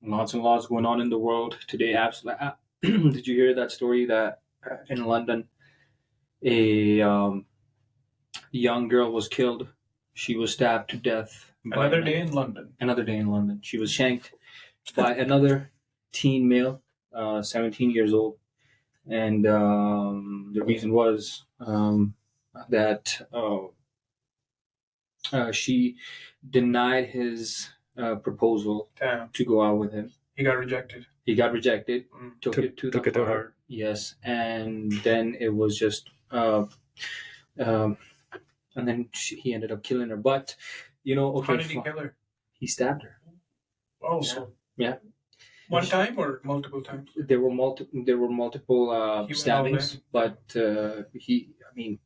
Lots and lots going on in the world today. Absolutely. Did you hear that story that in London, a young girl was killed? She was stabbed to death by Another day in London. another day in London. She was shanked by another teen male, 17 years old. And the reason was that she denied his proposal Damn. to go out with him. He got rejected. He got rejected, took it to took the it to heart. heart. Yes, and then it was just, and then he ended up killing her. But okay, How did he kill her? he stabbed her. Oh, Yeah. so Yeah, one time or multiple times? there were multiple. There were multiple He went stabbings, all in. but he. I mean,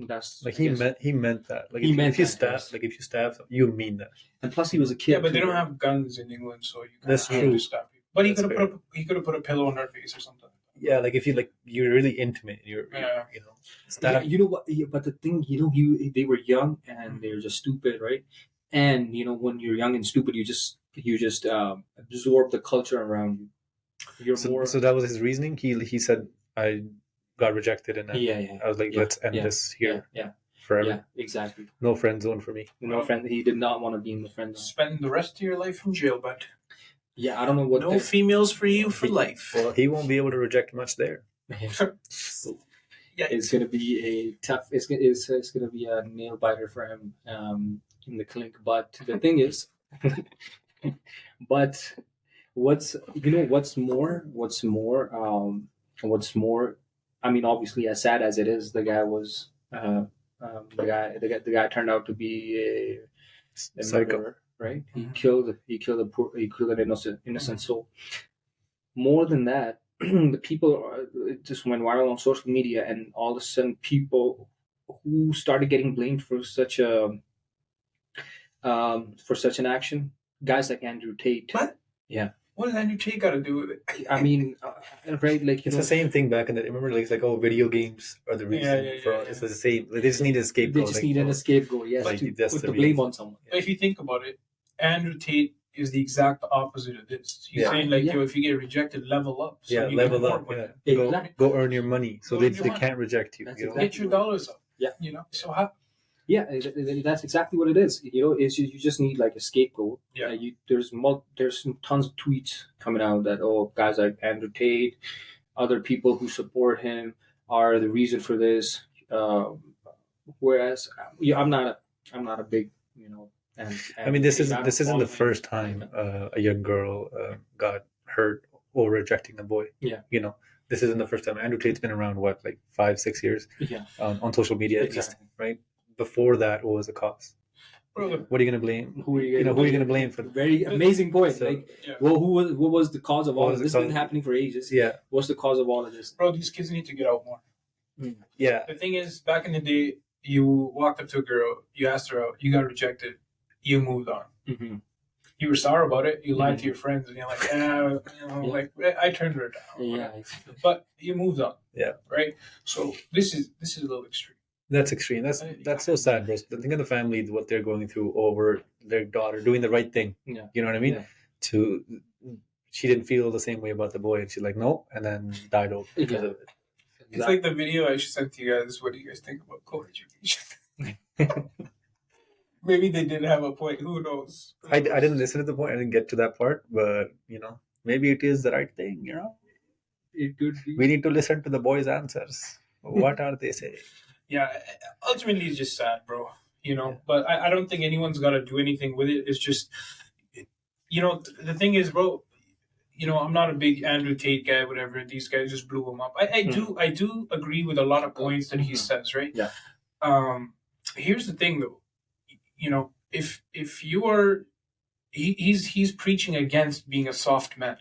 that's Like I guess- he meant that. Like He meant if you that, stab, yes. like if you stab, you mean that. And plus, he was a kid. Yeah, but they too, don't right? have guns in England, so you That's can't true. stop people. But he That's could have put a pillow on her face or something. Yeah, like if you're really intimate, Yeah. you know, Yeah, stab. you know what? Yeah, but the thing, they were young and they're just stupid, right? And when you're young and stupid, you just absorb the culture around you. You're more. So that was his reasoning. He said I got rejected, and then Yeah. I was like, Yeah, let's end yeah, this here Yeah. forever. Yeah. Exactly. No friend zone for me. No friend. He did not want to be in the friend zone. Spend the rest of your life in jail, but Yeah, I don't know what. no females for you for life. Well, he won't be able to reject much there. Yeah, It's gonna be a tough. It's gonna be a nail biter for him in the clink. But the thing is, but what's more. I mean, obviously, as sad as it is, the guy was the guy turned out to be a Psycho. murderer, right? He killed an innocent soul. More than that, the people it just went viral on social media, and all of a sudden, people who started getting blamed for such an action, guys like Andrew Tate. What? Yeah. What does Andrew Tate got to do with it? I mean, right? Like It's the same thing back in the. Remember, like it's like video games are the reason for. It's the same. Like, they just need a scapegoat. They just need an scapegoat, yes, Like, to that's put the the blame reason. on someone. But if you think about it, Andrew Tate is the exact opposite of this. He's Yeah. saying like, Yeah. if you get rejected, level up. So Yeah, you level get more up. money. Yeah. Exactly. Go earn your money, so Go they earn your money. can't reject you. That's You know? exactly- Get your dollars up. Yeah. So how? Yeah, that's exactly what it is. It's you just need like a scapegoat. Yeah. There's tons of tweets coming out that guys like Andrew Tate, other people who support him are the reason for this. Whereas I'm not a big And I mean, this isn't the first time a young girl got hurt or rejecting a boy. Yeah. This isn't the first time. Andrew Tate's been around what, like 5-6 years Yeah. on social media at least, Exactly. right? Before that, what was the cause? Bro, What are you going to blame? Who are you going to blame for? Very amazing point. So- like, yeah. well, what was the cause of What all was of the this? Has been cause? happening for ages. Yeah, What's the cause of all of this? Bro, these kids need to get out more. yeah, The thing is, back in the day, you walked up to a girl, you asked her out, you got rejected, you moved on. Mm-hmm. You were sour about it. You lied Mhm. to your friends, and you're like, like I turned her down. Yeah. But you moved on. Yeah. Right. So this is a little extreme. that's extreme. That's so sad, bro. Think of the family, what they're going through over their daughter doing the right thing. Yeah. You know what I mean? Yeah. She didn't feel the same way about the boy, and she's like, no, and then died over because Yeah. of it. It's like the video I sent to you guys. What do you guys think about co-education? Maybe they did have a point. Who knows? I didn't listen to the point. I didn't get to that part, but maybe it is the right thing. It could be. We need to listen to the boys' answers. What are they saying? Yeah. Ultimately, it's just sad, bro. But I don't think anyone's got to do anything with it. It's just, the thing is, bro. I'm not a big Andrew Tate guy. Whatever. These guys just blew him up. I do agree with a lot of points that he says. Right. Yeah. Here's the thing, though. If you are, he's preaching against being a soft man.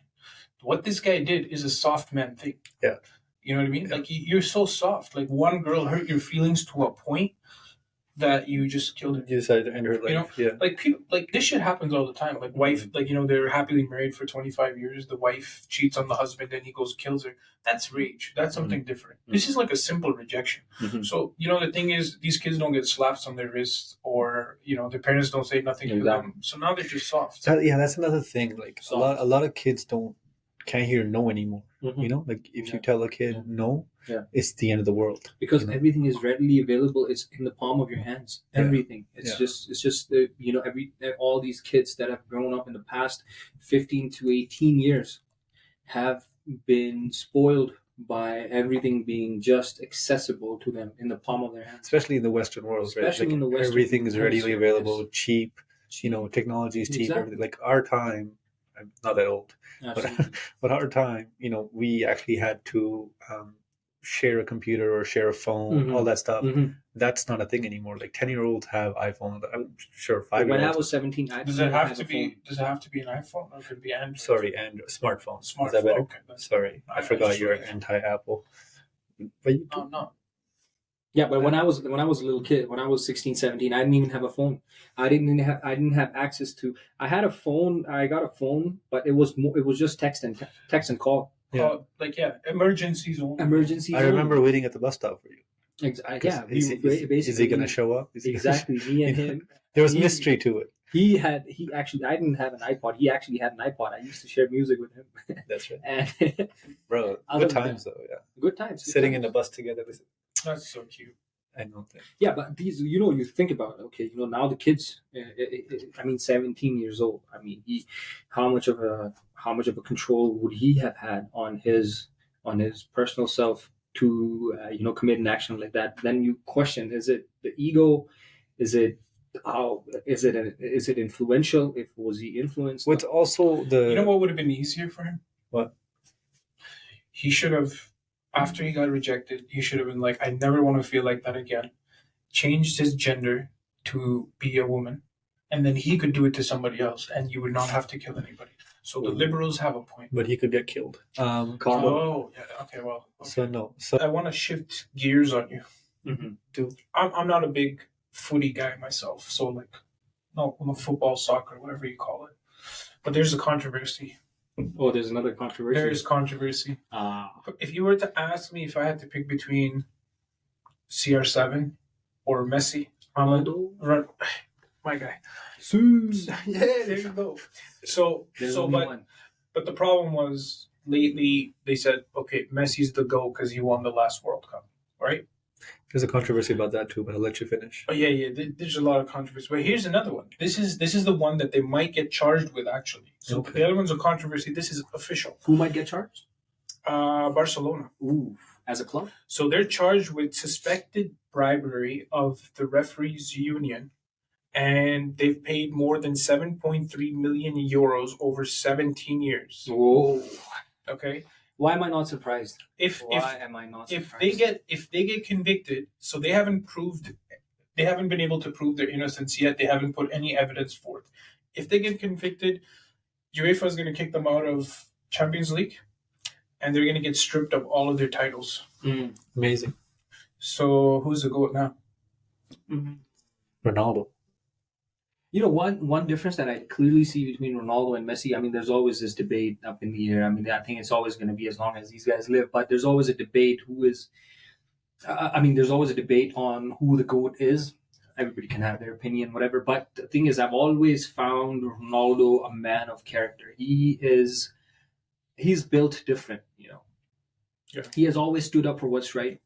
What this guy did is a soft man thing. Yeah. You know what I mean? Yeah. Like you're so soft. Like one girl hurt your feelings to a point that you just killed her. You decided to end her life. You know, yeah. like people, like this shit happens all the time. Like wife, like they're happily married for 25 years. The wife cheats on the husband, and he goes kills her. That's rage. That's something different. This is like a simple rejection. So the thing is, these kids don't get slaps on their wrists, or their parents don't say nothing to them. So now they're just soft. That's another thing. Like Soft. a lot of kids can't hear no anymore. Like if you tell a kid no, it's the end of the world. Because everything is readily available. It's in the palm of your hands. Everything. It's just all these kids that have grown up in the past 15 to 18 years have been spoiled by everything being just accessible to them in the palm of their hands. Especially in the Western world, Especially right? in the Western everything is readily hemisphere, available, cheap. Technology is cheap. Exactly. Everything. Like our time, I'm not that old, but our time, we actually had to share a computer or share a phone, all that stuff. That's not a thing anymore. Like 10-year-olds have iPhones. I'm sure 5-year-olds. When I was 17, I Does it have to be an iPhone, or could it be Android? Sorry, and smartphone. Is that Smartphone. better? Okay. Sorry, I forgot you're anti-Apple. But No. Yeah, but when I was a little kid, when I was 16, 17, I didn't even have a phone. I didn't have access to. I had a phone. I got a phone, but it was just text and call. Yeah. Emergencies only. Emergencies. I remember waiting at the bus stop for you. Yeah, is he gonna show up? Exactly, me and him. There was mystery to it. He actually. I didn't have an iPod. He actually had an iPod. I used to share music with him. That's right. And bro, good times though. Yeah, good times. Sitting in the bus together. That's so cute. I know that. Yeah, but these, you think about it. Okay, now the kids. 17 years old. I mean, how much of a control would he have had on his personal self to commit an action like that? Then you question: is it the ego? Is it is it influential? Was he influenced? What's also the what would have been easier for him? What? He should have. After he got rejected, he should have been like, I never want to feel like that again. Changed his gender to be a woman. And then he could do it to somebody else, and you would not have to kill anybody. So the liberals have a point. But he could get killed. Oh, yeah. Okay, well. Okay. So no. So I want to shift gears on you. I'm not a big footy guy myself. So, no football, soccer, whatever you call it. But there's a controversy. Oh, there's another controversy. There is controversy. If you were to ask me if I had to pick between CR7 or Messi, Ronaldo, my guy. Yeah, there you go. But the problem was lately they said, okay, Messi's the GOAT because he won the last World Cup, right? There's a controversy about that too, but I'll let you finish. Oh yeah. There's a lot of controversy. But here's another one. This is the one that they might get charged with actually. So the other one's a controversy. This is official. Who might get charged? Barcelona. Ooh, as a club. So they're charged with suspected bribery of the referees union, and they've paid more than 7.3 million euros over 17 years. Whoa. Okay. Why am I not surprised? If they get convicted, so they haven't been able to prove their innocence yet. They haven't put any evidence forth. If they get convicted, UEFA is going to kick them out of Champions League, and they're going to get stripped of all of their titles. Amazing. So who's the GOAT now? Ronaldo. One difference that I clearly see between Ronaldo and Messi, I mean, there's always this debate up in the air. I mean, I think it's always going to be as long as these guys live, but there's always a debate there's always a debate on who the GOAT is. Everybody can have their opinion, whatever. But the thing is, I've always found Ronaldo a man of character. He's built different, Yeah. He has always stood up for what's right.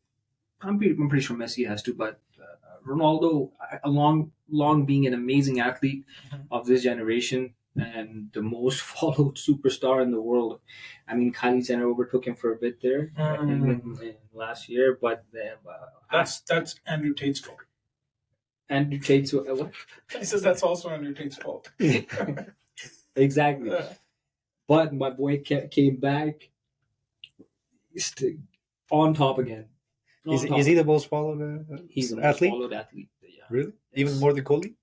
I'm pretty sure Messi has to, but Ronaldo, long being an amazing athlete of this generation and the most followed superstar in the world. I mean, Kylie Jenner overtook him for a bit there in last year, but that's Andrew Tate's fault. Andrew Tate's what? He says that's also Andrew Tate's fault. Exactly. But my boy came back on top again. Is he the most followed He's the most athlete? followed athlete. Yeah. Really? Yes. Even more than Coley?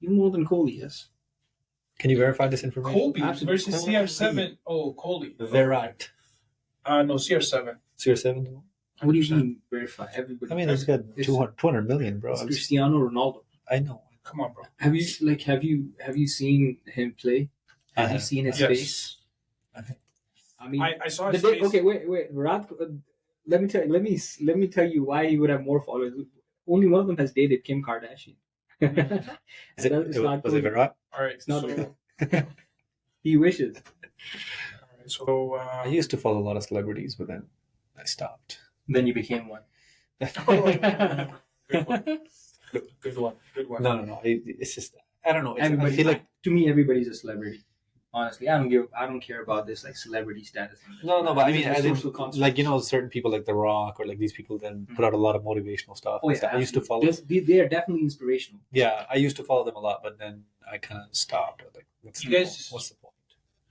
Even more than Coley, yes. Can you verify this information? Colby Absolutely. versus CR7. Oh, Coley. Verite. No, CR7. CR7? What do you mean verify? Everybody. I mean, he's got 200 million, bro. It's Cristiano Ronaldo. I know. Come on, bro. Have you seen him play? Have you seen his face? I mean, I saw his face. Okay, wait. Let me tell you why he would have more followers. Only one of them has dated Kim Kardashian. Was it Virat? All right, It's not. He wishes. All right, so I used to follow a lot of celebrities, but then I stopped. Then you became one. Good one. No. It's just I don't know. I feel like to me, everybody's a celebrity. Honestly, I don't care about this like celebrity status. No, but I mean, like certain people like The Rock or like these people then put out a lot of motivational stuff. Oh yeah, I used to follow. They are definitely inspirational. Yeah, I used to follow them a lot, but then I kind of stopped. Like, what's the point?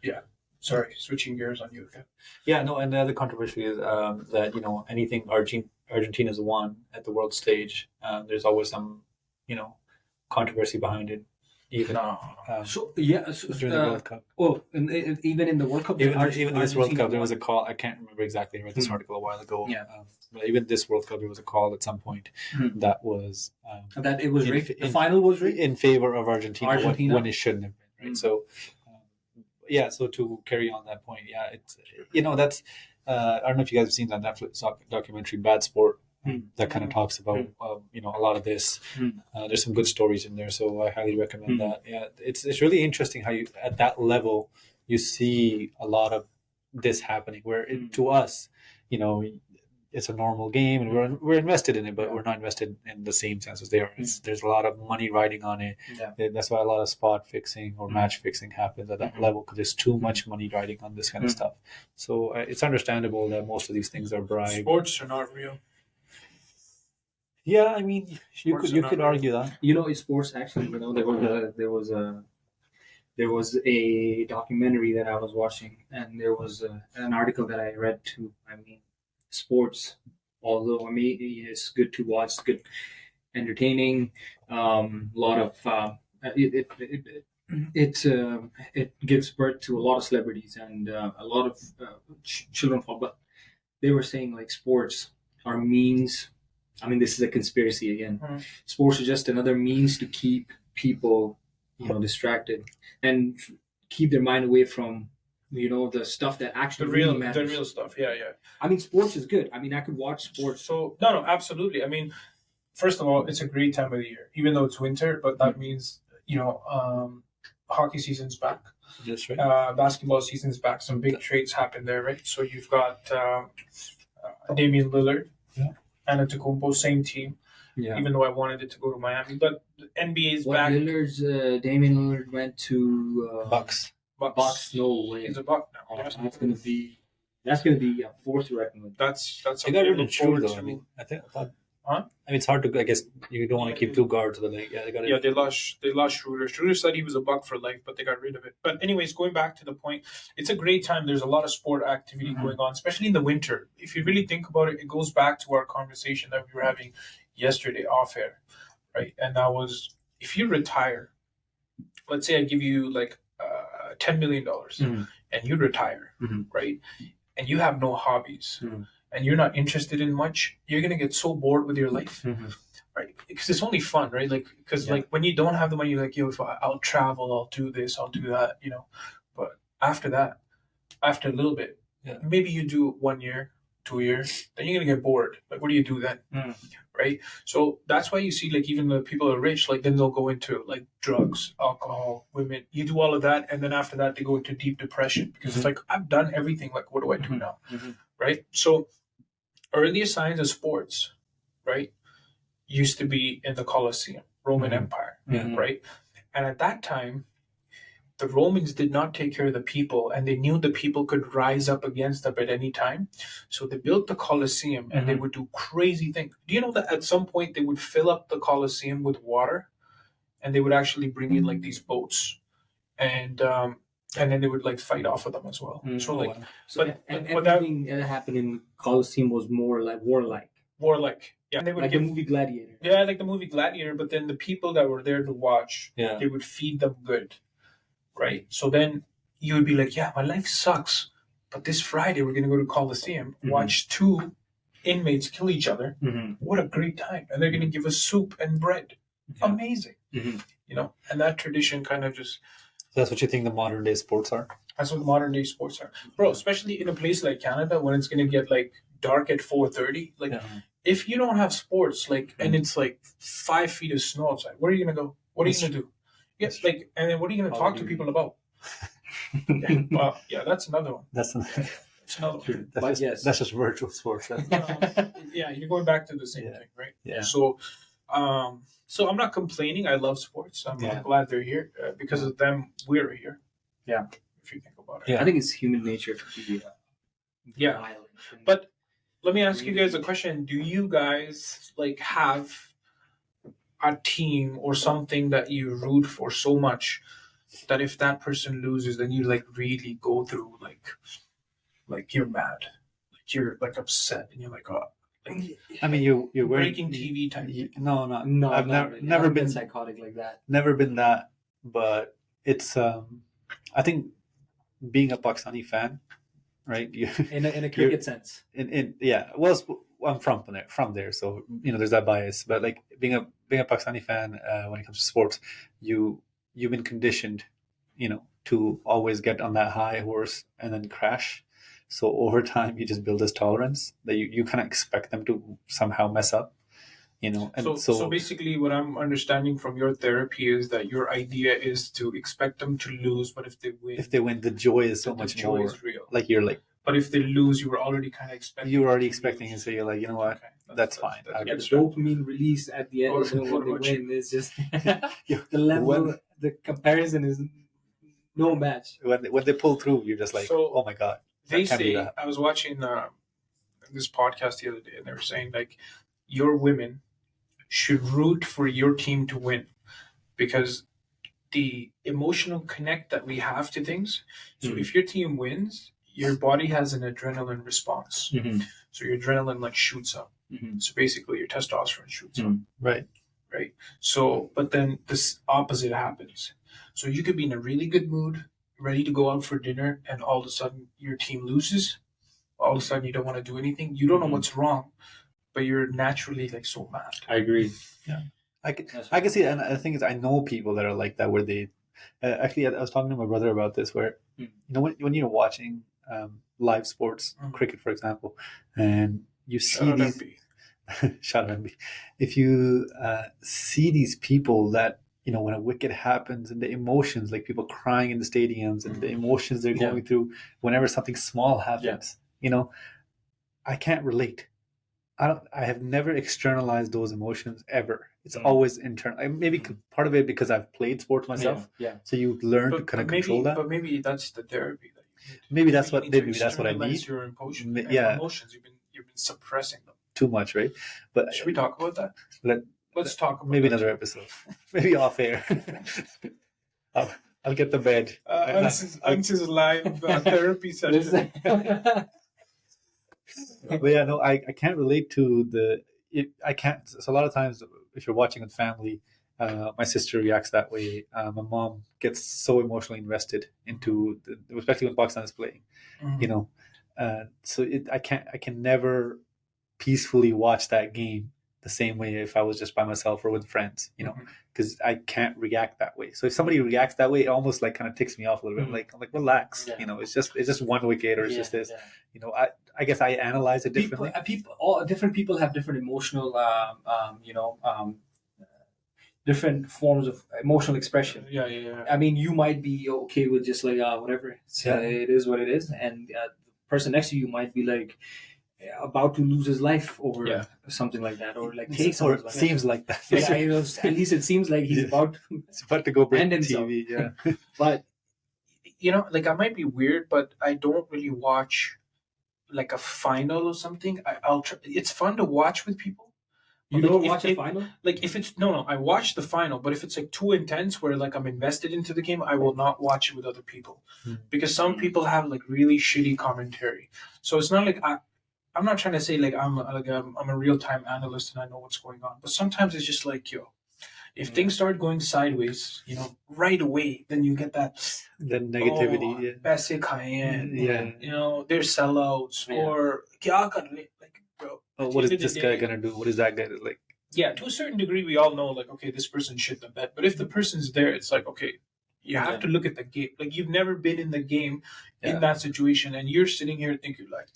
Yeah. Sorry, switching gears on you again. Yeah, no, and the other controversy is that anything Argentina's won at the world stage, there's always some controversy behind it. Even during the World Cup. Oh, and even in the World Cup, even this World Cup, there was a call. I can't remember exactly. I read this article a while ago. Yeah. But even this World Cup, there was a call at some point that was that it was rigged. The final was rigged in favor of Argentina. When it shouldn't have been. Right. So. So to carry on that point, it's that's I don't know if you guys have seen that Netflix documentary Bad Sport that kind of talks about a lot of this. There's some good stories in there, so I highly recommend that. Yeah, it's really interesting how you at that level you see a lot of this happening where to us, it's a normal game and we're invested in it, but we're not invested in the same sense as they are. There's a lot of money riding on it. Yeah. That's why a lot of spot fixing or match fixing happens at that level because there's too much money riding on this kind of stuff. So it's understandable that most of these things are bribed. Sports are not real. Yeah, I mean, you could argue that. In sports actually, there was a documentary that I was watching, and there was an article that I read too. I mean, sports, although it's good to watch, it's good, entertaining. A lot of it gives birth to a lot of celebrities and a lot of children. But they were saying like sports are means. I mean, this is a conspiracy again. Sports are just another means to keep people, distracted and keep their mind away from, the stuff that actually really matters. The real stuff. Yeah. I mean, sports is good. I mean, I could watch sports. So no, absolutely. I mean, first of all, it's a great time of the year, even though it's winter. But that means hockey season's back. That's right. Basketball season's back. Some big trades happen there, right? So you've got Damian Lillard. Yeah. Antetokounmpo, same team. Yeah. Even though I wanted it to go to Miami, but the NBA's back. Damian Lillard went to Bucks. Bucks. No way. He's a Buck now. That's gonna be a fourth record. That's they got rid of Schroeder though. I mean, I thought. Huh? I mean, it's hard to. I guess you don't want to keep two guards, but they got. Yeah, they lost Schroeder. Schroeder said he was a Buck for life, but they got rid of it. But anyways, going back to the point, it's a great time. There's a lot of sport activity going on, especially in the winter. If you really think about it, it goes back to our conversation that we were having yesterday off air, right? And that was if you retire, let's say I give you like $10 million and you retire, right? And you have no hobbies. And you're not interested in much, you're gonna get so bored with your life, right? Because it's only fun, right? Like, because like when you don't have the money, you're like, if I'll travel, I'll do this, I'll do that, But after that, after a little bit, maybe you do 1 year, 2 years, then you're gonna get bored. Like, what do you do then, right? So that's why you see like even the people who are rich, like then they'll go into like drugs, alcohol, women. You do all of that, and then after that they go into deep depression because it's like I've done everything. Like, what do I do now, right? So earliest signs of sports, right, used to be in the Colosseum, Roman Empire, right? And at that time, the Romans did not take care of the people, and they knew the people could rise up against them at any time. So they built the Colosseum, and they would do crazy things. Do you know that at some point they would fill up the Colosseum with water, and they would actually bring in like these boats, and then they would like fight off of them as well. So like, everything that happened in Colosseum was more like warlike. Yeah. And they would like the movie Gladiator. Yeah, like the movie Gladiator. But then the people that were there to watch, they would feed them good, right? So then you would be like, yeah, my life sucks, but this Friday we're gonna go to Colosseum, watch two inmates kill each other. What a great time. And they're going to give us soup and bread. Amazing. You know, and that tradition kind of just... That's what you think the modern day sports are? That's what modern day sports are. Bro, especially in a place like Canada when it's going to get like dark at 4:30. Like, if you don't have sports, like, and it's like 5 feet of snow outside, where are you going to go? What are you going to do? Yes, like, and then what are you going to talk to people about? Well, yeah, that's another one. That's another one. That's just virtual sports. Yeah, you're going back to the same thing, right? Yeah. So I'm not complaining. I love sports. I'm glad they're here. Because of them, we're here. Yeah. If you think about it. Yeah. I think it's human nature to be violent. But let me ask you guys a question. Do you guys like have a team or something that you root for so much that if that person loses, then you like really go through like you're mad, like you're like upset, and you're like, oh, like, I mean, you're breaking TV type. No. I've never been psychotic like that. Never been that, but it's I think being a Pakistani fan, right? In a cricket sense. Well, I'm from there, so you know there's that bias. But like being a Pakistani fan, when it comes to sports, you've been conditioned, you know, to always get on that high horse and then crash. So over time, you just build this tolerance that you kind of expect them to somehow mess up, you know. And so basically, what I'm understanding from your therapy is that your idea is to expect them to lose, but if they win, the joy is so much more. Is real. Like you're like. But if they lose, you were already kind of expecting. You were already expecting it, so you're like, you know what, that's fine. The dopamine release at the end when they win is just the level. The comparison is no match. When they pull through, you're just like, oh my god. They say, I was watching this podcast the other day, and they were saying like, your women should root for your team to win because the emotional connect that we have to things. So if your team wins, your body has an adrenaline response. So your adrenaline like shoots up. So basically your testosterone shoots up. Right. So, but then this opposite happens. So you could be in a really good mood, ready to go out for dinner, and all of a sudden your team loses. All of a sudden you don't want to do anything. You don't know what's wrong, but you're naturally like so mad. I agree. Yeah. I can see it, and the thing is, I know people that are like that, where they actually, I was talking to my brother about this, where you know when you're watching live sports, cricket for example, and you see these shout out MB. If you see these people that, you know, when a wicket happens and the emotions, like people crying in the stadiums and the emotions they're going through whenever something small happens, you know, I can't relate. I have never externalized those emotions ever. It's always internal. Maybe part of it because I've played sports myself. So you learn to kind of control that. But maybe that's the therapy that you need. Maybe that's what I need. Your emotions. You've been suppressing them too much, right? But should we talk about that? Let's talk about maybe another episode. Maybe off air. I'll get the bed. This is live therapy session. But yeah, no, I can't relate to I can't. So a lot of times, if you're watching with family, my sister reacts that way. My mom gets so emotionally invested into, especially when Pakistan is playing. You know, so I can never peacefully watch that game the same way if I was just by myself or with friends, you know, because I can't react that way. So if somebody reacts that way, it almost like kind of ticks me off a little bit. Like I'm like, relax, you know, it's just one wicket or it's just this, you know. I guess I analyze it differently. Different people have different emotional, different forms of emotional expression. I mean, you might be okay with just like whatever, it is what it is, and the person next to you might be like about to lose his life over something like that, or like take something like seems like that. At least it seems like he's about to go break the TV. Yeah, but you know, like I might be weird, but I don't really watch like a final or something. I'll try. It's fun to watch with people. You don't watch a final? Like if it's no, I watch the final, but if it's like too intense where like I'm invested into the game, I will not watch it with other people because some people have like really shitty commentary. So it's not like I'm not trying to say like I'm a real time analyst and I know what's going on, but sometimes it's just like, yo, if things start going sideways, you know, right away, then you get that negativity. Paise khaye hain, you know, they're sellouts or kya kar le, like bro. Oh, At what the is end of this the guy day, gonna do? What is that guy like? yeah, to a certain degree, we all know, like, okay, this person shit the bed. But if the person's there, it's like, okay, you have to look at the game. Like, you've never been in the game in that situation, and you're sitting here thinking, like,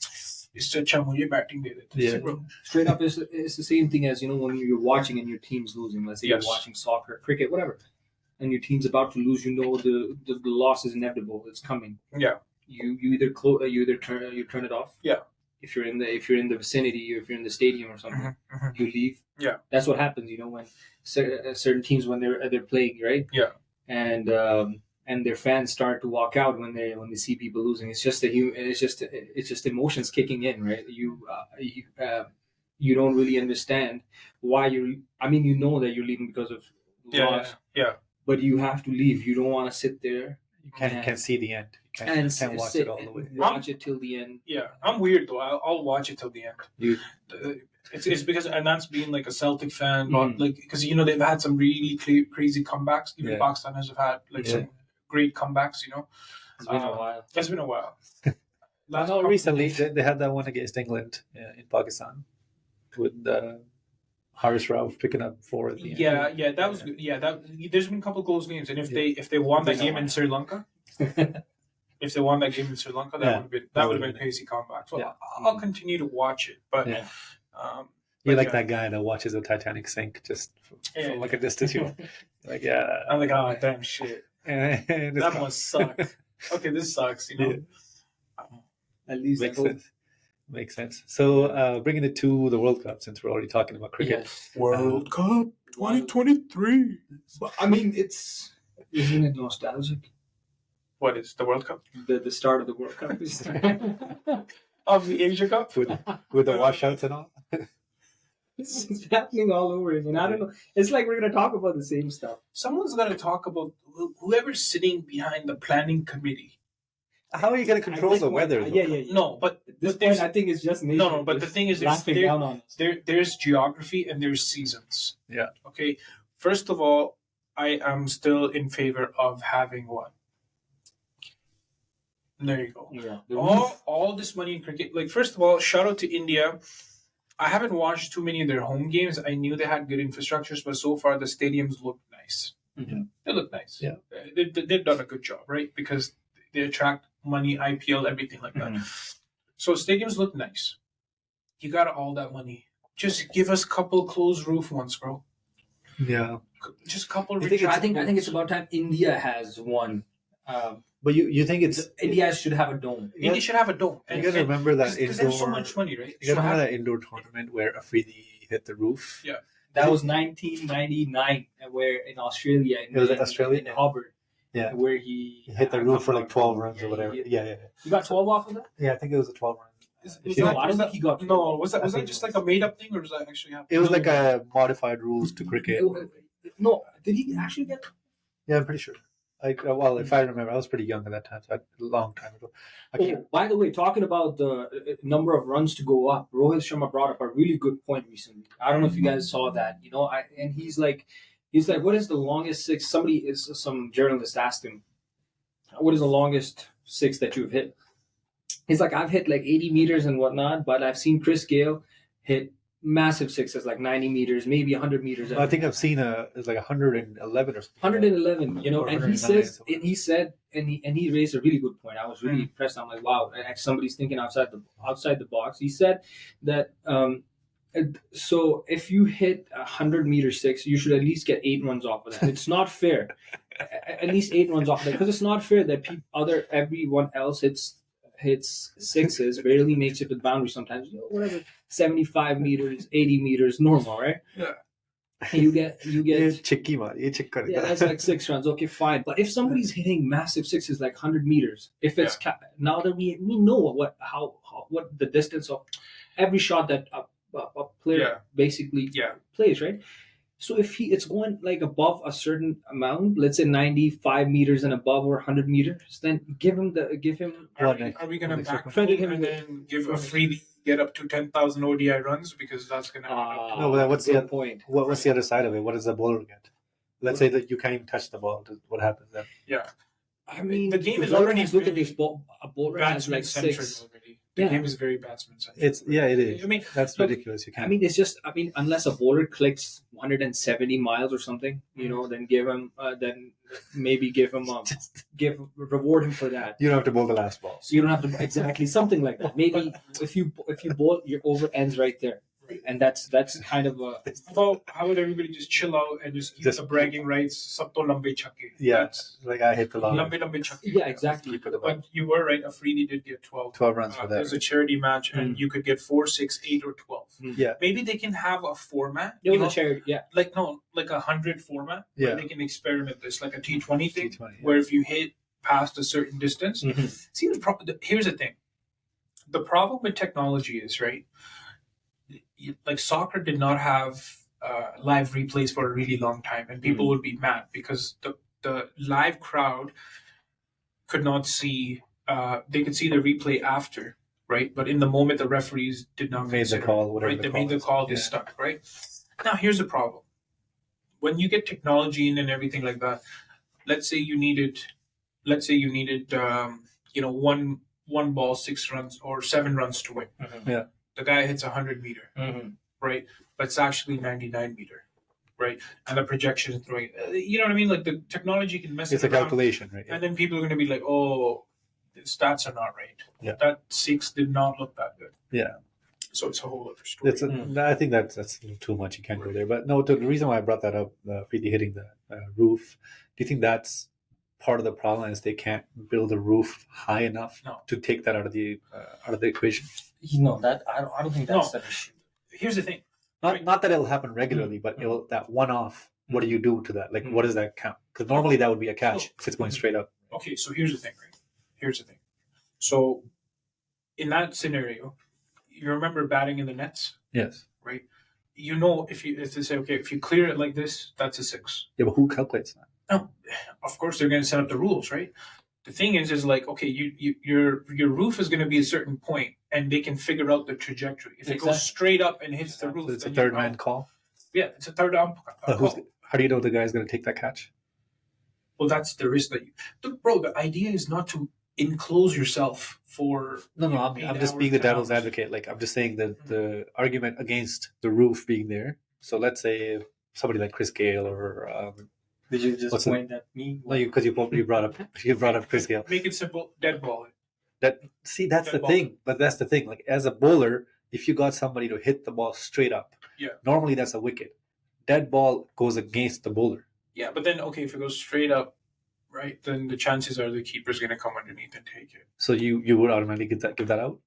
it's such a you're batting there. Yeah. Straight up, it's the same thing as, when you're watching and your team's losing. Let's say Yes. you're watching soccer, cricket, whatever, and your team's about to lose. The loss is inevitable. It's coming. Yeah. You either turn it off. Yeah. If you're in the vicinity, or if you're in the stadium or something, you leave. Yeah. That's what happens. When certain teams, when they're playing, right? Yeah. And their fans start to walk out when they see people losing. It's just it's just emotions kicking in, right? You don't really understand why you're. I mean, you know that you're leaving because of loss. Yeah. But you have to leave. You don't want to sit there. You can't see the end. You can't watch it all the way. Watch it till the end. Yeah, I'm weird though. I'll watch it till the end. It's because, and that's being like a Celtic fan, not like, because they've had some really crazy comebacks. Even Pakistan has had like some great comebacks. It's been a while. It's been a while. Recently they had that one against England in Pakistan with Haris Rauf picking up 4 at the end. Yeah, that was good. Yeah, there's been a couple of close games, and if they won that game in Sri Lanka, that would have been a crazy comeback. So I'll continue to watch it, but you're like that guy that watches the Titanic sink just from like a distance. You're like, I'm like, oh damn shit, that must suck. Okay, this sucks. At least makes sense. So bringing it to the World Cup, since we're already talking about cricket. Yes. World Cup 2023. I mean, isn't it nostalgic? What is the World Cup? The start of the World Cup Of the Asia Cup with the washouts and all. It's happening all over again. I don't know. It's like we're gonna talk about the same stuff. Someone's got to talk about whoever's sitting behind the planning committee. How are you going to control the weather? Yeah. No, but this point, I think it's just nature. No, but the thing is, there's geography and there's seasons. Yeah. Okay. First of all, I am still in favor of having one. There you go. Yeah. All this money in cricket. Like, first of all, shout out to India. I haven't watched too many of their home games. I knew they had good infrastructures, but so far the stadiums look nice. Mm-hmm. They look nice. Yeah. They've done a good job, right? Because they attract money, IPL, everything like that. So stadiums look nice. You got all that money. Just give us a couple closed roof ones, bro. Yeah. Just a couple. I think it's about time India has one. But you think India should have a dome. India should have a dome. You got to remember that because they have so much money, right? You got to remember that indoor tournament where Afridi hit the roof. Yeah. That was 1999, where in Australia. It was in Australia? In Hubbard. Yeah. Where he hit the roof for like 12 runs or whatever. Yeah. You got 12 off of that? Yeah, I think it was a 12 run. I don't think he got 12. No, was that just like a made up thing, or was that actually happen? It was like a modified rules to cricket. No, did he actually get? Yeah, I'm pretty sure. Well, if I remember, I was pretty young at that time, so a long time ago. By the way, talking about the number of runs to go up, Rohit Sharma brought up a really good point recently. I don't know if you guys saw that. And he's like, what is the longest six? Some journalist asked him, what is the longest six that you've hit? He's like, I've hit like 80 meters and whatnot, but I've seen Chris Gale hit massive sixes, like 90 meters, maybe 100 meters. I think I've seen it's like 111 or something. 111, and he raised a really good point. I was really impressed. I'm like, wow, somebody's thinking outside the box. He said that so if you hit 100-meter six, you should at least get 8 runs off of that. It's not fair. At least 8 runs off of that, because it's not fair that everyone else hits sixes, barely makes it to the boundary sometimes. Whatever, 75 meters, 80 meters, normal, right? Yeah. You get that's like 6 runs. Okay, fine. But if somebody's hitting massive sixes like 100 meters, if it's now that we know what the distance of every shot that a player basically plays, right? So if it's going like above a certain amount, let's say 95 meters and above, or 100 meters, then give him. Are we going to backfill him and then give a free get up to 10,000 ODI runs, because that's going to. No, but what's the point? What's the other side of it? What does the bowler get? Let's say that you can't even touch the ball. What happens then? Yeah. I mean, the game is already look at this ball. A bowler has like 6. Already. The game is very batsman centric. It is. I mean, that's look, ridiculous. You can't. I mean, it's just. I mean, unless a bowler clicks 170 miles or something, then give him. Then maybe give him reward him for that. You don't have to bowl the last ball. So you don't have to exactly something like that. Maybe if you bowl, your over ends right there, and that's kind of a. How would everybody just chill out and just keep the bragging rights? Sab to lambe chakke. Yeah, like I hit the long. Lambe chakke. Yeah, exactly. But you were right. Afridi did get 12 runs for that. It was a charity match, and you could get 4, 6, 8, or 12. Yeah. Maybe they can have a format. It was a charity. Yeah. Like a 100 format. Yeah. Where they can experiment this, like a T20 thing, T20, where if you hit past a certain distance, see here's the thing. The problem with technology is right. Like soccer did not have live replays for a really long time, and people would be mad because the live crowd could not see. They could see the replay after, right? But in the moment, the referees did not made the call. Whatever right? They made the call. They stuck. Right now, here's the problem: when you get technology in and everything like that, let's say you needed, one ball, 6 runs or 7 runs to win. Yeah. The guy hits 100 meter, right? But it's actually 99 meter, right? And the projection is throwing. You know what I mean? Like the technology can mess. It's a calculation, right? And then people are going to be like, "Oh, the stats are not right. Yeah. That 6 did not look that good." Yeah. So it's a whole other story. I think that's a little too much. You can't go there. But no, the reason why I brought that up, really hitting the roof. Do you think that's part of the problem? Is they can't build a roof high enough to take that out of the equation? That I don't think that's the issue. Here's the thing. Not that it'll happen regularly, but that one-off. What do you do to that? Like, what does that count? Because normally that would be a catch if it's going straight up. Okay, so here's the thing, right? Here's the thing. So, in that scenario, you remember batting in the nets? Yes. Right? If they say, okay, if you clear it like this, that's a 6. Yeah, but who calculates that? No, of course they're going to set up the rules, right? The thing is like, okay, your roof is going to be a certain point, and they can figure out the trajectory. If it goes straight up and hits the roof, so it's a third man call. Yeah, it's a third down call. How do you know the guy's going to take that catch? Well, that's the risk that bro. The idea is not to enclose yourself for. No. I'm just being the devil's advocate. Like I'm just saying that the argument against the roof being there. So let's say somebody like Chris Gale or. Did you just point at me? No, because you brought up Chris Gale. Make it simple. Dead ball. That's the thing. But that's the thing. Like as a bowler, if you got somebody to hit the ball straight up, normally that's a wicket. Dead ball goes against the bowler. Yeah, but then if it goes straight up, right, then the chances are the keeper's going to come underneath and take it. So you would automatically give that out.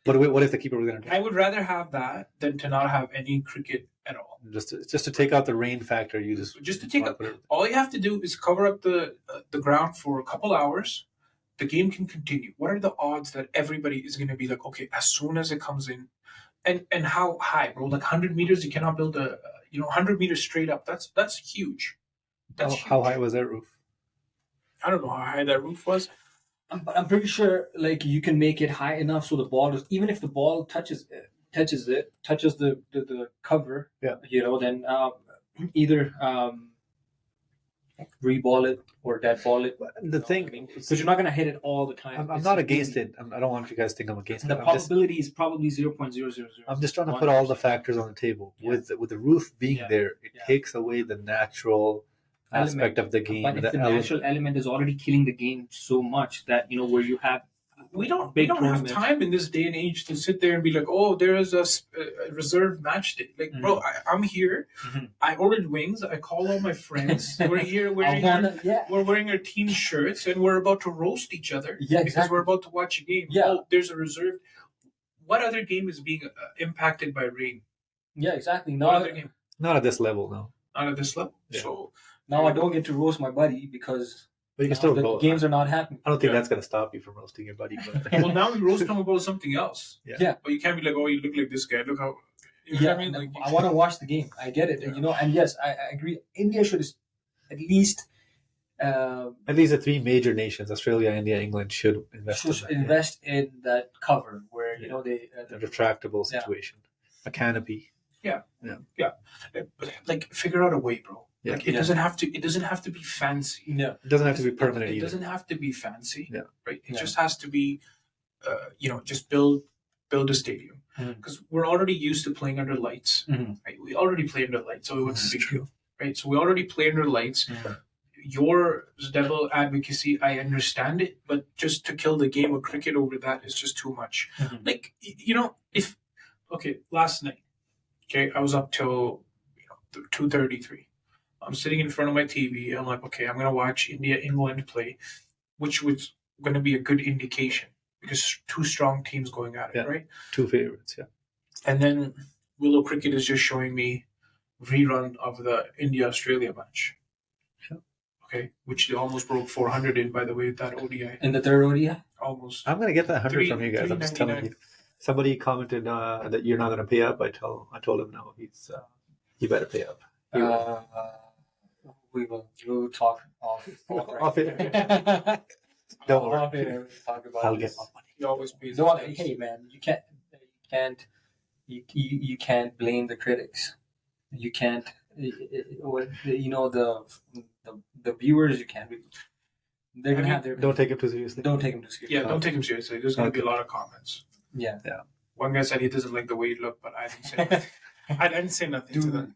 But what if the keeper was going to? I would rather have that than to not have any cricket at all. Just to take out the rain factor, just to take out. All you have to do is cover up the ground for a couple hours. The game can continue. What are the odds that everybody is going to be like, okay, as soon as it comes in, and how high, bro? Like 100 meters, you cannot build 100 meters straight up. That's huge. How high was that roof? I don't know how high that roof was. I'm pretty sure like you can make it high enough so the ball is, even if the ball touches the cover, then either reball it or dead ball it. The thing, because you're not going to hit it all the time. I'm not against it. I don't want you guys to think I'm against it. The probability is probably 0.000. I'm just trying to put all the factors on the table. With the roof being there, it takes away the natural aspect of the game. But if the natural element is already killing the game so much that where you have. We don't have time in this day and age to sit there and be like, oh, there is a reserve match day. Like, bro, I'm here. I ordered wings. I called all my friends. We're here we're wearing our team shirts, and we're about to roast each other because we're about to watch a game. Yeah. Oh, there's a reserve. What other game is being impacted by rain? Yeah, exactly. Not at this level, no. Not at this level. Yeah. So now I don't get to roast my buddy because... But you can still the games are not happening. I don't think that's going to stop you from roasting your buddy. But well, now we roast him about something else. Yeah. But you can't be like, oh, you look like this guy. Look how... I mean? Like, I want to watch the game. I get it. Yeah. And yes, I agree. India should at least... at least the 3 major nations, Australia, India, England, should invest in that cover where, they... the retractable situation. A canopy. Yeah. Like, figure out a way, bro. Yeah. Like it doesn't have to be fancy. Yeah. It doesn't have to be permanent It either. doesn't have to be fancy. Yeah. Right. It just has to be just build a stadium, Mhm. because we're already used to playing under lights. Mhm. Right? We already play under lights, so what's the That's big true. deal, right? So we already play under lights. Mhm. Your devil advocacy, I understand it, but just to kill the game of cricket over that is just too much. Mhm. Like, if last night, I was up till 2:33. I'm sitting in front of my TV. I'm like, okay, I'm gonna watch India England play, which was gonna be a good indication because two strong teams going at it, Yeah. right? Two favorites, yeah. And then Willow Cricket is just showing me rerun of the India Australia match. Yeah. Okay, which they almost broke 400 in, by the way, that ODI. In the third ODI? Almost. I'm gonna get that 100 from you guys. I'm just telling 399. you. Somebody commented that you're not gonna pay up. I told him no. He better pay up. We'll talk off. Off it. Don't worry. Off it, we'll talk about I'll this. get my money. He always pays. No, his hey debts. man, you can't blame the critics. You can't, the viewers. You can't. They're gonna have their. Don't take him too seriously. Don't take them too seriously. Yeah, don't take him seriously. There's going to be a lot of comments. Yeah. One guy said he doesn't like the way he looked, but I didn't say nothing. I didn't say nothing to them.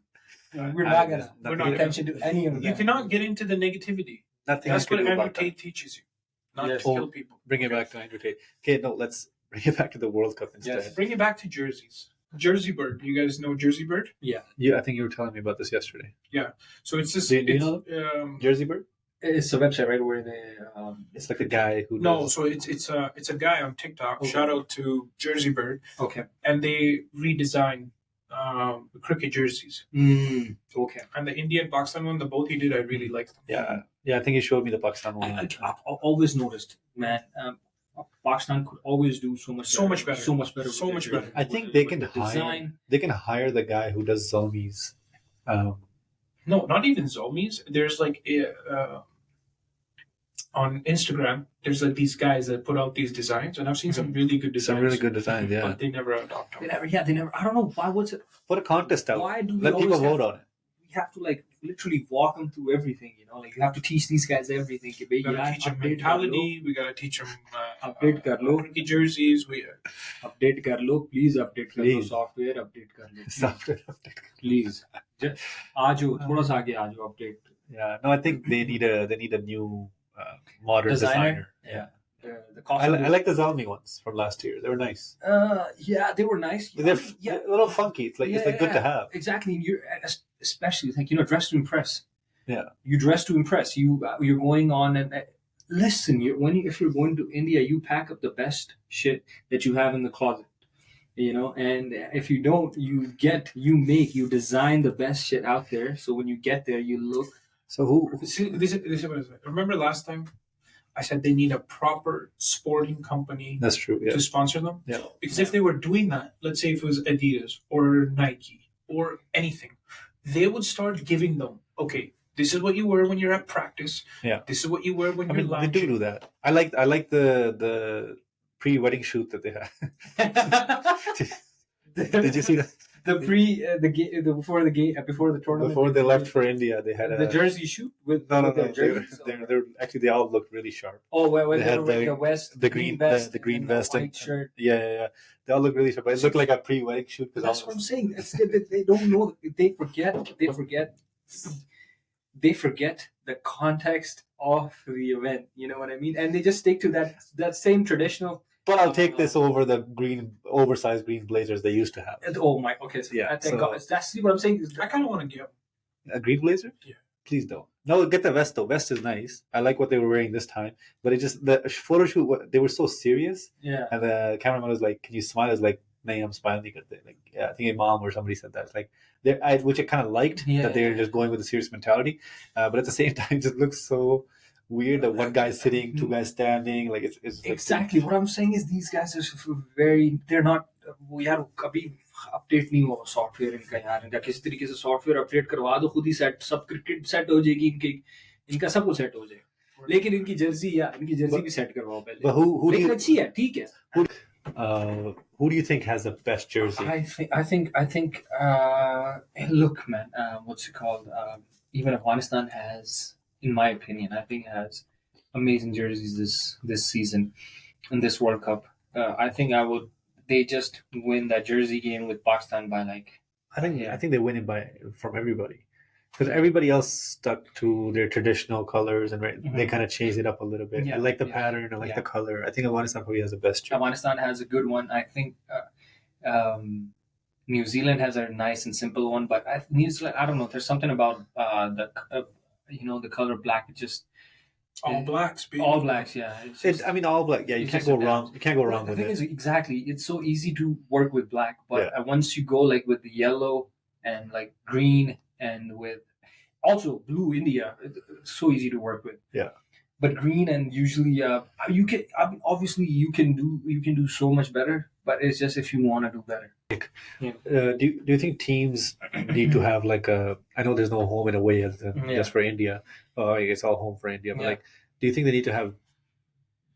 We're not gonna We're not pay gonna- attention to any of You that. cannot get into the negativity. Nothing That's I can what do Andrew about that. Tate teaches you, not Yes. to kill people. Bring it back to Andrew Tate. Okay, no, let's bring it back to the World Cup instead. Yes. Bring it back to jerseys. Jersey Bird. You guys know Jersey Bird? Yeah, I think you were telling me about this yesterday. So it's this. Do you know Jersey Bird? It's a website, right, where they. It's like a guy who No, does. so it's a guy on TikTok. Okay. Shout out to Jersey Bird, Okay. and they redesign cricket jerseys. Okay. And the India and Pakistan one, the both he did, I really liked them. Yeah, I think he showed me the Pakistan one. I've always noticed, man. Pakistan could always do so much better. So much better. So with much their better. jersey. I think With they the can hire. design. They can hire the guy who does Zomies. No, not even Zomies. There's like on Instagram, there's like these guys that put out these designs, and I've seen some really good designs. Some really good designs. Yeah, But they never adopt them. They never. I don't know why. What's it? put a contest out. Why do we Let people always vote on it. We have to like literally walk them through everything. Like you have to teach these guys everything. We gotta teach them mentality. We gotta teach them Update kar lo. cricket jerseys. Update kar lo, please update kar lo, Please. software update kar lo, Software update. please. Ajo, thoda sa aage aajo, update. Yeah, no, I think they need a new modern designer. Yeah. The I, costume. I like the Zalmi ones from last year. They were nice. Yeah, they were nice. They're Yeah, a little funky. It's like good to have. exactly. You're especially like dress to impress. Yeah. You dress to impress. You're going on and listen. If you're going to India, you pack up the best shit that you have in the closet. And if you don't, you design the best shit out there. So when you get there, you look. So who This is what it is. Remember last time I said they need a proper sporting company That's true. Yeah. to sponsor them? Yeah. Because if they were doing that, let's say if it was Adidas or Nike or anything, they would start giving them, okay, this is what you wear when you're at practice. Yeah. This is what you wear when I you're mean, they lounging. do that. I like the pre-wedding shoot that they had. Did you see that? Before the tournament, Before they left for India, they had the jersey shoot with no. their jerseys. They're actually they all looked really sharp. Oh, when They they had were with the vest, the green vest, the green and vest the and white shirt. Yeah. They all look really sharp. But it looked like a pre-wedding shoot. That's what I'm saying. They don't know. They forget the context of the event. You know what I mean? And they just stick to that same traditional. But I'll take this over the oversized green blazers they used to have. Oh my. Okay. So Yeah, thank so- God. That's what I'm saying. I kind of want to get A green blazer? Yeah. Please don't. No, get the vest though. Vest is nice. I like what they were wearing this time. But it just the photo shoot. They were so serious, Yeah. and the cameraman was like, "Can you smile?" I was like, "Nahin, I'm smiling." Like, yeah, I think Imam or somebody said that. It's like, which I kind of liked that they're just going with a serious mentality. But at the same time, it just looks so weird that one guy's sitting, two guys standing. Like it's like, Exactly. What I'm saying is these guys are they're not. वो यार कभी update नहीं हुआ software इनका किसी तरीके से software update करवा दो खुद ही सब क्रिकेट सेट हो जाएगी इनका सब कुछ सेट हो जाएगा लेकिन इनकी जर्सी भी सेट करवाओ पहले But who do लेकिन you अच्छी है ठीक है who do you think has the best jersey? I think look man what's it called even Afghanistan has in my opinion I think has amazing jerseys this season in this World Cup I think I would. They just win that jersey game with Pakistan by like. I think they win it from everybody, because everybody else stuck to their traditional colors, and they kind of changed it up a little bit. I Yeah, like the yeah, pattern. I like yeah. the color. I think Afghanistan probably has the best jersey. Afghanistan has a good one. I think New Zealand has a nice and simple one, but New Zealand, I don't know. There's something about the color black. It just All blacks, baby. all blacks. Yeah, it's just, I mean, all black. Yeah, you it's can't just go a wrong. You can't go Well, wrong the with thing it. is, exactly, it's so easy to work with black, but once you go like with the yellow and like green and with also blue India, it's so easy to work with. Yeah. But green and usually you can obviously you can do so much better, but it's just if you want to do better. Yeah. Do you think teams need to have like I know there's no home and away just for India. I guess all home for India, but like, do you think they need to have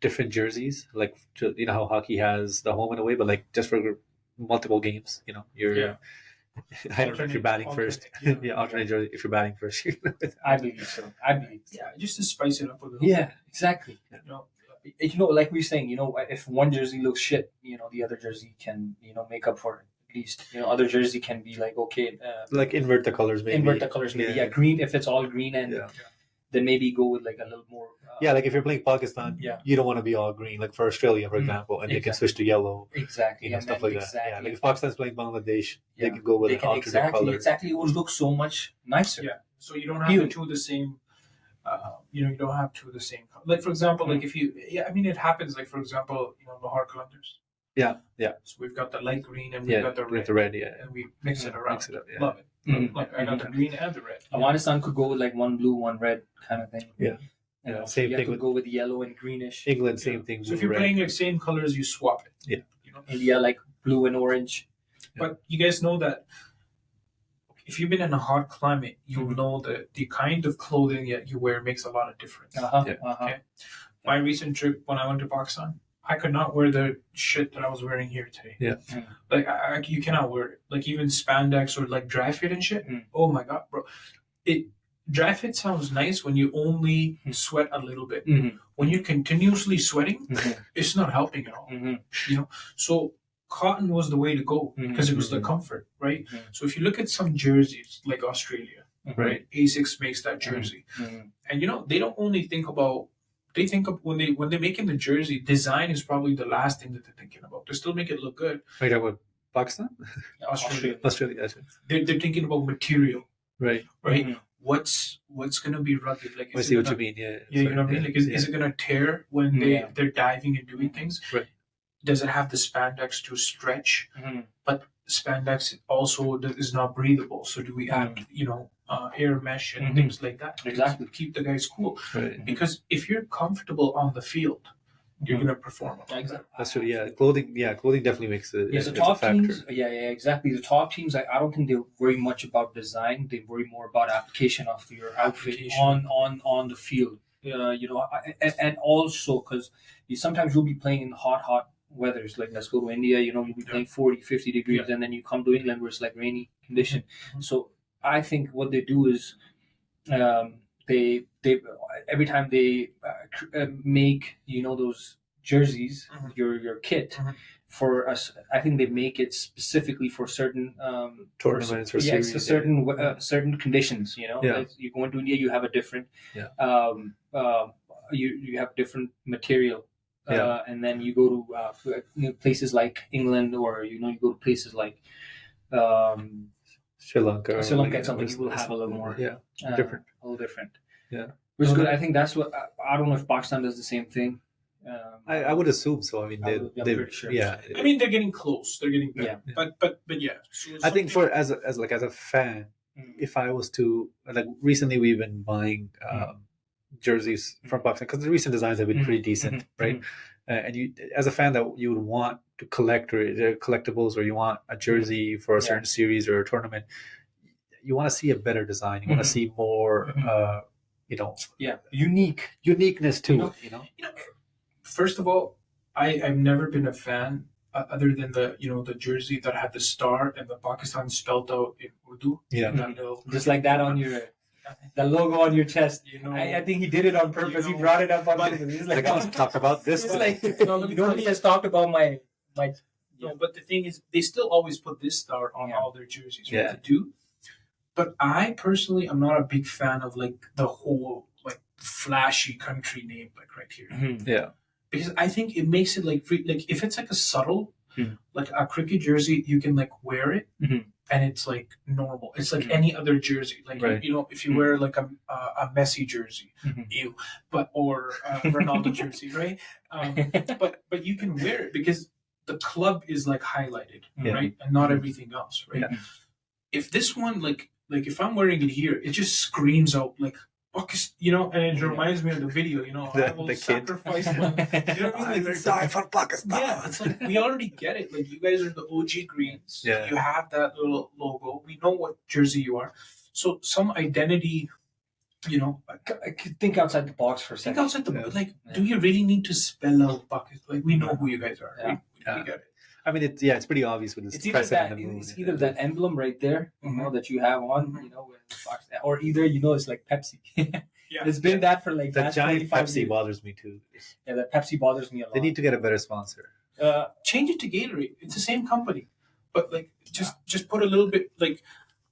different jerseys, like how hockey has the home and away, but like just for multiple games? You're I don't know if you're batting first. Alternate jersey if you're batting first. I believe so. Just to spice it up a little. Yeah, exactly. Like we were saying, if one jersey looks shit, the other jersey can, make up for it. At least, other jersey can be like, okay, like invert the colors, maybe. Yeah, green. If it's all green, and then maybe go with like a little more. Like if you're playing Pakistan, you don't want to be all green. Like for Australia, for example, and they can switch to yellow. Exactly. Stuff like that. Yeah, like if Pakistan's playing Bangladesh, they can go with an alternate color. Exactly, it would look so much nicer. Yeah. So you don't have the two the same. You don't have two the same. Like for example, like if you, it happens. Like for example, Lahore Qalandars. Yeah. So we've got the light green and we've got the red. And we mix it around. Mix it up. Yeah. Love it. Mm-hmm. Like I got the green and the red. Afghanistan could go with like one blue, one red kind of thing. Yeah. Same thing. Could go with yellow and greenish. England, same thing. So if you're playing like same colors, you swap it. Yeah. India like blue and orange. But you guys know that if you've been in a hot climate, you'll know that the kind of clothing that you wear makes a lot of difference. Okay. My recent trip when I went to Pakistan, I could not wear the shit that I was wearing here today. Yeah. Like you cannot wear it. Like even spandex or like dry fit and shit. Oh my god, bro. Dry fit sounds nice when you only sweat a little bit. When you're continuously sweating, it's not helping at all. So cotton was the way to go because it was the comfort, right? So if you look at some jerseys like Australia, right? Asics makes that jersey, and they don't only think about. They think of when they're making the jersey, design is probably the last thing that they're thinking about. They still make it look good. Right, about Pakistan, Australia. They're thinking about material, right? What's gonna be rugged? Like, I see what you mean. Yeah, you know what I mean. Like, is it gonna tear when they're diving and doing things? Right. Does it have the spandex to stretch? But spandex also is not breathable. So do we add, air mesh and things like that? Exactly. To keep the guys cool. Right. Because if you're comfortable on the field, you're gonna perform. Exactly. That's true. Yeah, clothing definitely makes the top teams. Exactly. The top teams, I don't think they worry much about design. They worry more about application of your outfit on the field. And also because sometimes you'll be playing in hot weathers. Like let's go to India. You'll be playing 40, 50 degrees, and then you come to England where it's like rainy condition. So I think what they do is they every time they make those jerseys, your kit for us. I think they make it specifically for certain tournaments or series, certain conditions. Like you go into India, you have a different you have different material. And then you go to places like England, or you go to places like Sri Lanka. Something you will have a little more different. A little different. Yeah, which is good. I think that's what I don't know if Pakistan does the same thing. I would assume so. I mean, they're sure. Yeah. I mean, they're getting close. They're getting better. Yeah. But yeah. So I think as a fan, if I was to recently, we've been buying jerseys from Pakistan because the recent designs have been pretty decent, right? And you, as a fan, that you would want to collect or collectibles, or you want a jersey for a certain series or a tournament, you want to see a better design. You want to see more, uniqueness to it. First of all, I've never been a fan other than the jersey that had the star and the Pakistan spelled out in Urdu. Yeah, just like that on your. the logo on your chest. You know, I think he did it on purpose. He brought it up on purpose. He's like, talk about this. It's like nobody has talked about my. No, but the thing is, they still always put this star on all their jerseys. Right? Yeah. They do. But I personally, I'm not a big fan of like the whole like flashy country name like right here. Yeah. Because I think it makes it like if it's like a subtle, like a cricket jersey, you can like wear it and it's like normal. It's like any other jersey. Like you know, if you wear like a Messi jersey, ew, or Ronaldo jersey, right? But you can wear it because the club is like highlighted, right, and not everything else, right? Yeah. If this one like if I'm wearing it here, it just screams out like. You know, and it reminds me of the video. You know, I will sacrifice my. You know what I mean? Like, die for Pakistan. Yeah, it's like we already get it. Like you guys are the OG Greens. Yeah. You have that little logo. We know what jersey you are. So some identity. You know, I could think outside the box for a second. think outside the like. Do you really need to spell out Pakistan? Like we know who you guys are. Yeah. We get it. I mean, it's pretty obvious with this. It's either that, it's either that emblem right there, you know, that you have on, you know, or either it's like Pepsi. Yeah. It's been that for like the last giant 25 Pepsi years. bothers me too. Yeah, that Pepsi bothers me a lot. They need to get a better sponsor. Change it to Gatorade. It's the same company, but like just put a little bit like.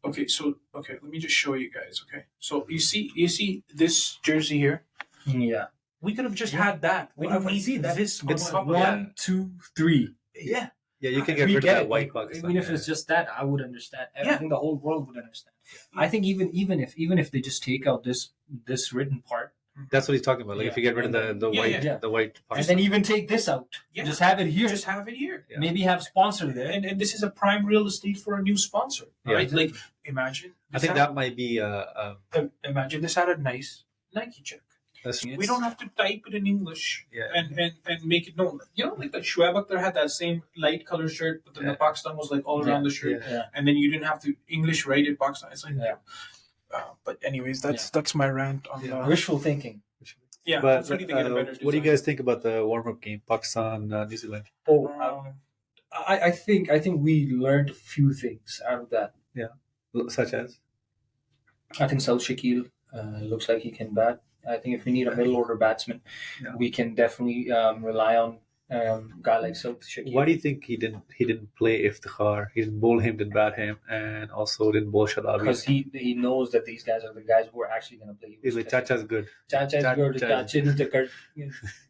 Okay, let me just show you guys. Okay, so you see this jersey here. Yeah, we could have just had that. We don't need see that. this. It's 1, 2, 3. Yeah. Yeah, you can get We rid of get that it. white Like, box. even if it's just that, I would understand. I think the whole world would understand. I think even if they just take out this written part, that's what he's talking about. Like if you get rid of the white part. and then even take this out, just have it here. Just have it here. Yeah. Maybe have sponsor there. And this is a prime real estate for a new sponsor, right? Like imagine. I think that might be imagine this had a nice Nike check. We don't have to type it in English and make it known. You know, like the Shoaib Akhtar had that same light color shirt, but then the Pakistan was like all around the shirt, and then you didn't have to English write it Pakistan. It's like, but anyways, that's my rant on wishful thinking. Yeah, but what do you guys think about the warm-up game, Pakistan, New Zealand? I think we learned a few things out of that. Yeah, such as I think South Shakil looks like he can bat. I think if we need a middle order batsman, we can definitely rely on a guy like South Shakil. Why do you think he didn't play Iftikhar? He didn't bowl him, didn't bat him, and also didn't bowl Shadabi? Because he knows that these guys are the guys who are actually going to play. He's like, Chacha's good. Chacha's good.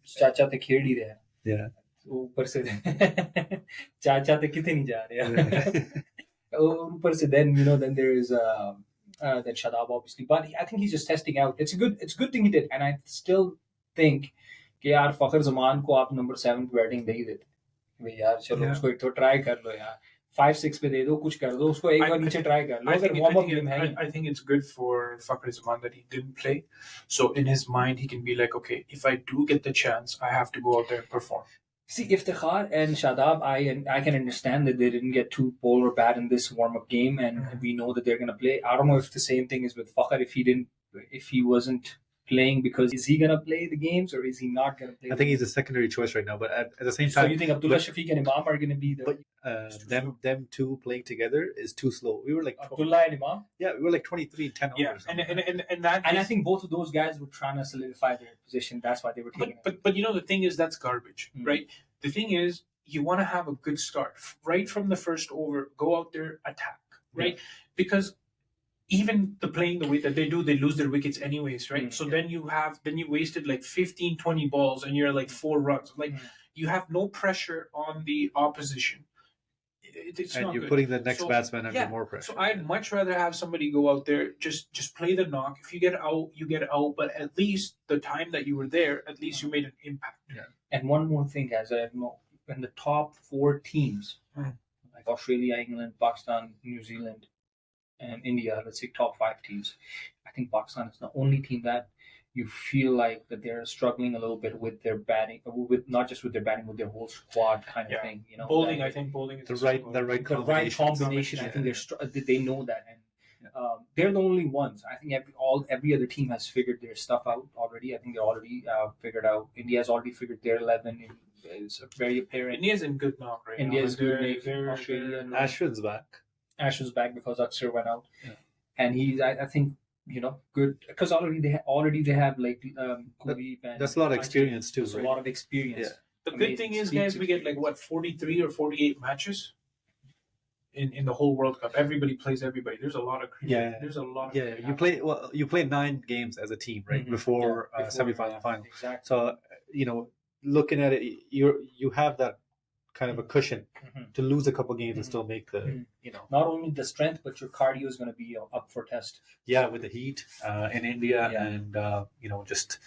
Chacha तो खेल ही रहा है. Yeah. ऊपर से चाचा तो कितने नहीं जा रहे. ऊपर से then there is then Shadab obviously, but I think he's just testing out. It's a good thing he did, and I still think कि यार फखर जमान को आप नंबर 7 पे बैटिंग दे ही देते भाई यार चलो उसको एक तो ट्राई कर लो यार 5-6 पे दे दो कुछ कर दो उसको एक बार नीचे ट्राई कर लो अगर वार्म अप गेम है. I think it's good for Fakhar Zaman that he didn't play, so in his mind he can be like, okay, if I do get the chance, I have to go out there and perform. See, Iftikhar and Shadab, I can understand that they didn't get to bowl or bat in this warm-up game, and we know that they're going to play. I don't know if the same thing is with Fakhar. If he wasn't playing, because is he going to play the games or is he not going to play? I think he's a secondary choice right now, but at the same time, so you think Abdullah Shafiq and Imam are going to be the? But them two playing together is too slow. We were like Abdullah and Imam. Yeah, we were like 23-10 Yeah, overs. and I think both of those guys were trying to solidify their position. That's why they were taking it. But you know the thing is that's garbage, right? The thing is you want to have a good start right from the first over. Go out there, attack, right? Because even playing the way that they do, they lose their wickets anyways, right? So then you wasted like 15-20 balls and you're like 4 runs. Like you have no pressure on the opposition. It's and not you're good. putting the next batsman under more pressure. So I'd much rather have somebody go out there, just play the knock. If you get out, you get out. But at least the time that you were there, at least you made an impact. Yeah. And one more thing, guys, I know in the top 4 teams, like Australia, England, Pakistan, New Zealand, and India, let's say top 5 teams, I think Pakistan is the only team that you feel like that they're struggling a little bit with their batting, with not just with their batting, with their whole squad kind of thing. You know, bowling. I think bowling is the right combination. I think they know that, and they're the only ones. I think every other team has figured their stuff out already. I think they're already figured out. India has already figured their 11. It's very apparent. India's in good knock right now. India's good. Australia. Ashwin's back. Ashwin's back because Aksar went out, and I think good, because already they have like Kuldeep and That's a lot of Ajay. experience too, There's a right? lot of experience. Yeah. The good thing is, guys, we get like what 43 or 48 matches in the whole World Cup. Everybody plays everybody. There's a lot of cricket. Yeah. There's a lot. Yeah, you play 9 games as a team, right? Before semifinal, final. Exactly. So looking at it, you have that kind of a cushion to lose a couple games and still make the not only the strength, but your cardio is going to be up for test. Yeah, with the heat in India and just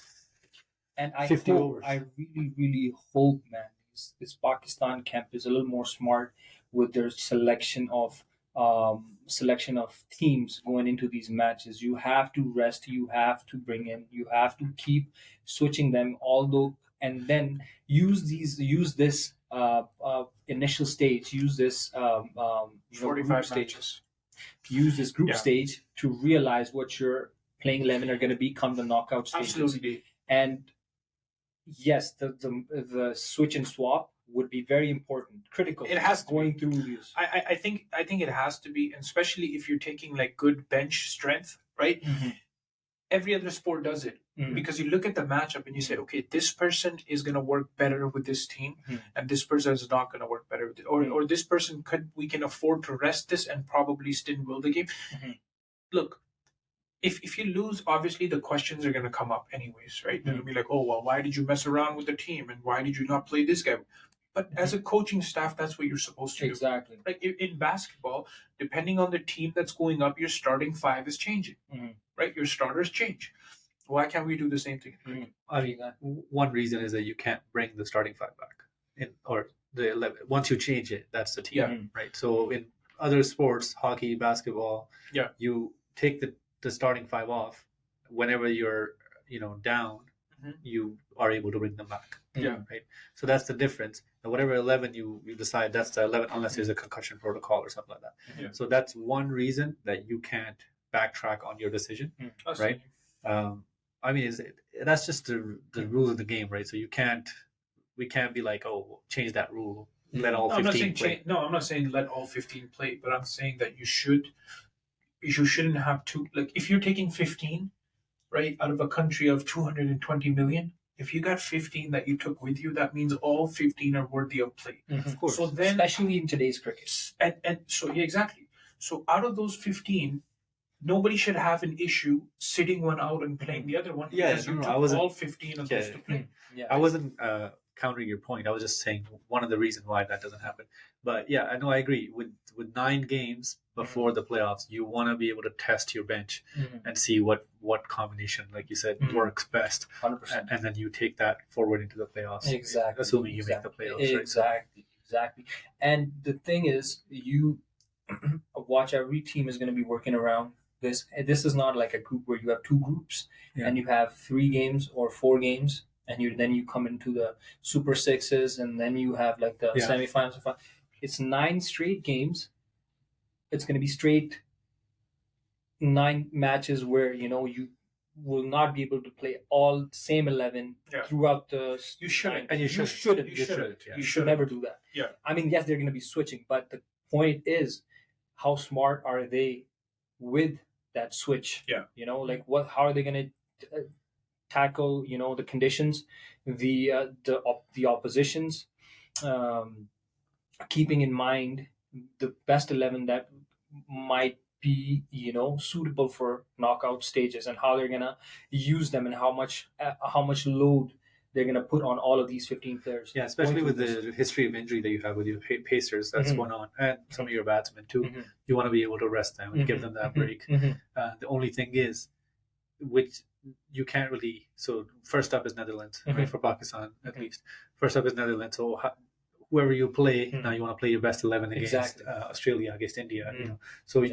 and I 50 hope, overs. I really hope, man, this Pakistan camp is a little more smart with their selection of teams going into these matches. You have to rest, you have to bring in, you have to keep switching them, although, and then use this initial stage, use this 45 stages, use this group stage to realize what your playing 11 are going to become the knockout stages. Absolutely. And yes, the switch and swap would be very important, critical. It has to going through this. I think it has to be, especially if you're taking like good bench strength, right? Every other sport does it because you look at the matchup and you say, okay, this person is going to work better with this team, and this person is not going to work better with it, or this person we can afford to rest this and probably still will the game. Look. If you lose, obviously the questions are going to come up anyways, right? They're going to be like, oh, well, why did you mess around with the team? And why did you not play this guy? But as a coaching staff, that's what you're supposed to do. Exactly. Like in basketball, depending on the team that's going up, your starting 5 is changing, right? Your starters change. Why can't we do the same thing? I mean, one reason is that you can't bring the starting 5 back, or the 11. Once you change it, that's the team, right? So in other sports, hockey, basketball, you take the starting 5 off whenever you're down. You are able to bring them back, right? So that's the difference. And whatever 11 you decide, that's the 11, unless there's a concussion protocol or something like that. So that's one reason that you can't backtrack on your decision, right? I mean, that's just the rules of the game, right? So we can't be like, oh, change that rule, let all 15 play. I'm not saying let all 15 play, but I'm saying that you shouldn't have to, like, if you're taking 15, right, out of a country of 220 million, if you got 15 that you took with you, that means all 15 are worthy of play. Of course. So then, especially in today's cricket. And so, yeah, exactly. So out of those 15, nobody should have an issue sitting one out and playing the other one. Because you took all 15 of those to play. I wasn't countering your point. I was just saying one of the reasons why that doesn't happen. But yeah, I know, I agree. With 9 games before the playoffs, you want to be able to test your bench and see what combination, like you said, works best. 100%. And then you take that forward into the playoffs. Exactly. Assuming you make the playoffs. Exactly. And the thing is, you watch, every team is going to be working around this. This is not like a group where you have 2 groups and you have 3 games or 4 games. And then you come into the Super Sixes, and then you have like the semifinals. It's 9 straight games. It's going to be straight 9 matches where you will not be able to play all same 11 throughout the. You shouldn't, and you shouldn't. You should never do that. Yeah. I mean, yes, they're going to be switching, but the point is, how smart are they with that switch? Yeah. Like how are they going to tackle the conditions, the oppositions, keeping in mind the best 11 that might be suitable for knockout stages, and how they're gonna use them, and how much load they're gonna put on all of these 15 players. Yeah, especially with the history of injury that you have with your Pacers that's going on, and some of your batsmen too. You want to be able to rest them and give them that break. The only thing is, which you can't really. So first up is Netherlands, right, for Pakistan at least. First up is Netherlands. So whoever you play now, you want to play your best 11 against Australia, against India. So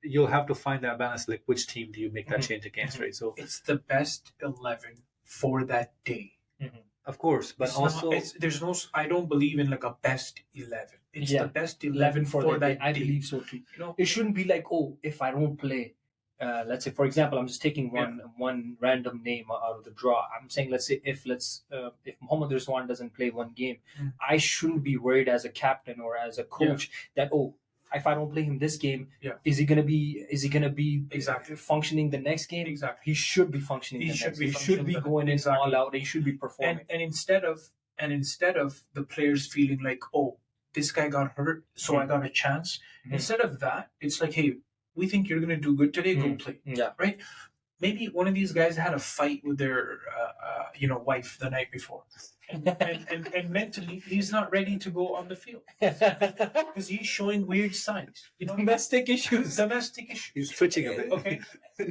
you'll have to find that balance. Like, which team do you make that change against, right? So it's the best 11 for that day. Of course, but there's no. I don't believe in like a best 11. It's the best 11 for that day. I believe so too. It shouldn't be like, oh, if I don't play. Let's say, for example, I'm just taking one random name out of the draw. I'm saying, let's say, if Mohammad Rizwan doesn't play one game, I shouldn't be worried as a captain or as a coach that, if I don't play him this game, Yeah. is he gonna be Exactly. functioning the next game? Exactly. He should be functioning. He the should next. be He should functioning be the- going in exactly. all out. He should be performing. And instead of the players feeling like, oh, this guy got hurt, so I got a chance. Mhm. Instead of that, it's like, hey, we think you're gonna do good today. Go play. Yeah. Right? Maybe one of these guys had a fight with their wife the night before, and mentally he's not ready to go on the field because he's showing weird signs. Domestic issues. Domestic issues. He's twitching a bit. Okay,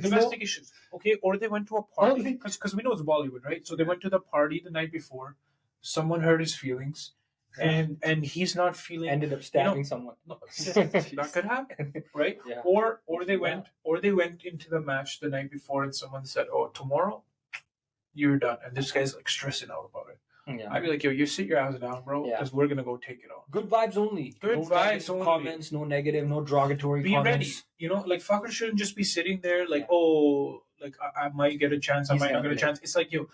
domestic issues. Okay, or they went to a party because we know it's Bollywood, right? So they went to the party the night before. Someone hurt his feelings, and he's not feeling. Ended up stabbing someone. No, that could happen, right? Yeah. Or they went into the match the night before, and someone said, "Oh, tomorrow, you're done," and this guy's like stressing out about it. Yeah. I'd be like, "Yo, you sit your ass down, bro, Yeah. because we're gonna go take it off." Good vibes only. Good no vibes negative only. Comments, no negative, no derogatory Be comments. ready, like fuckers shouldn't just be sitting there like, Yeah. oh, like I might get a chance, I He's might not gonna get a play. chance. It's like He will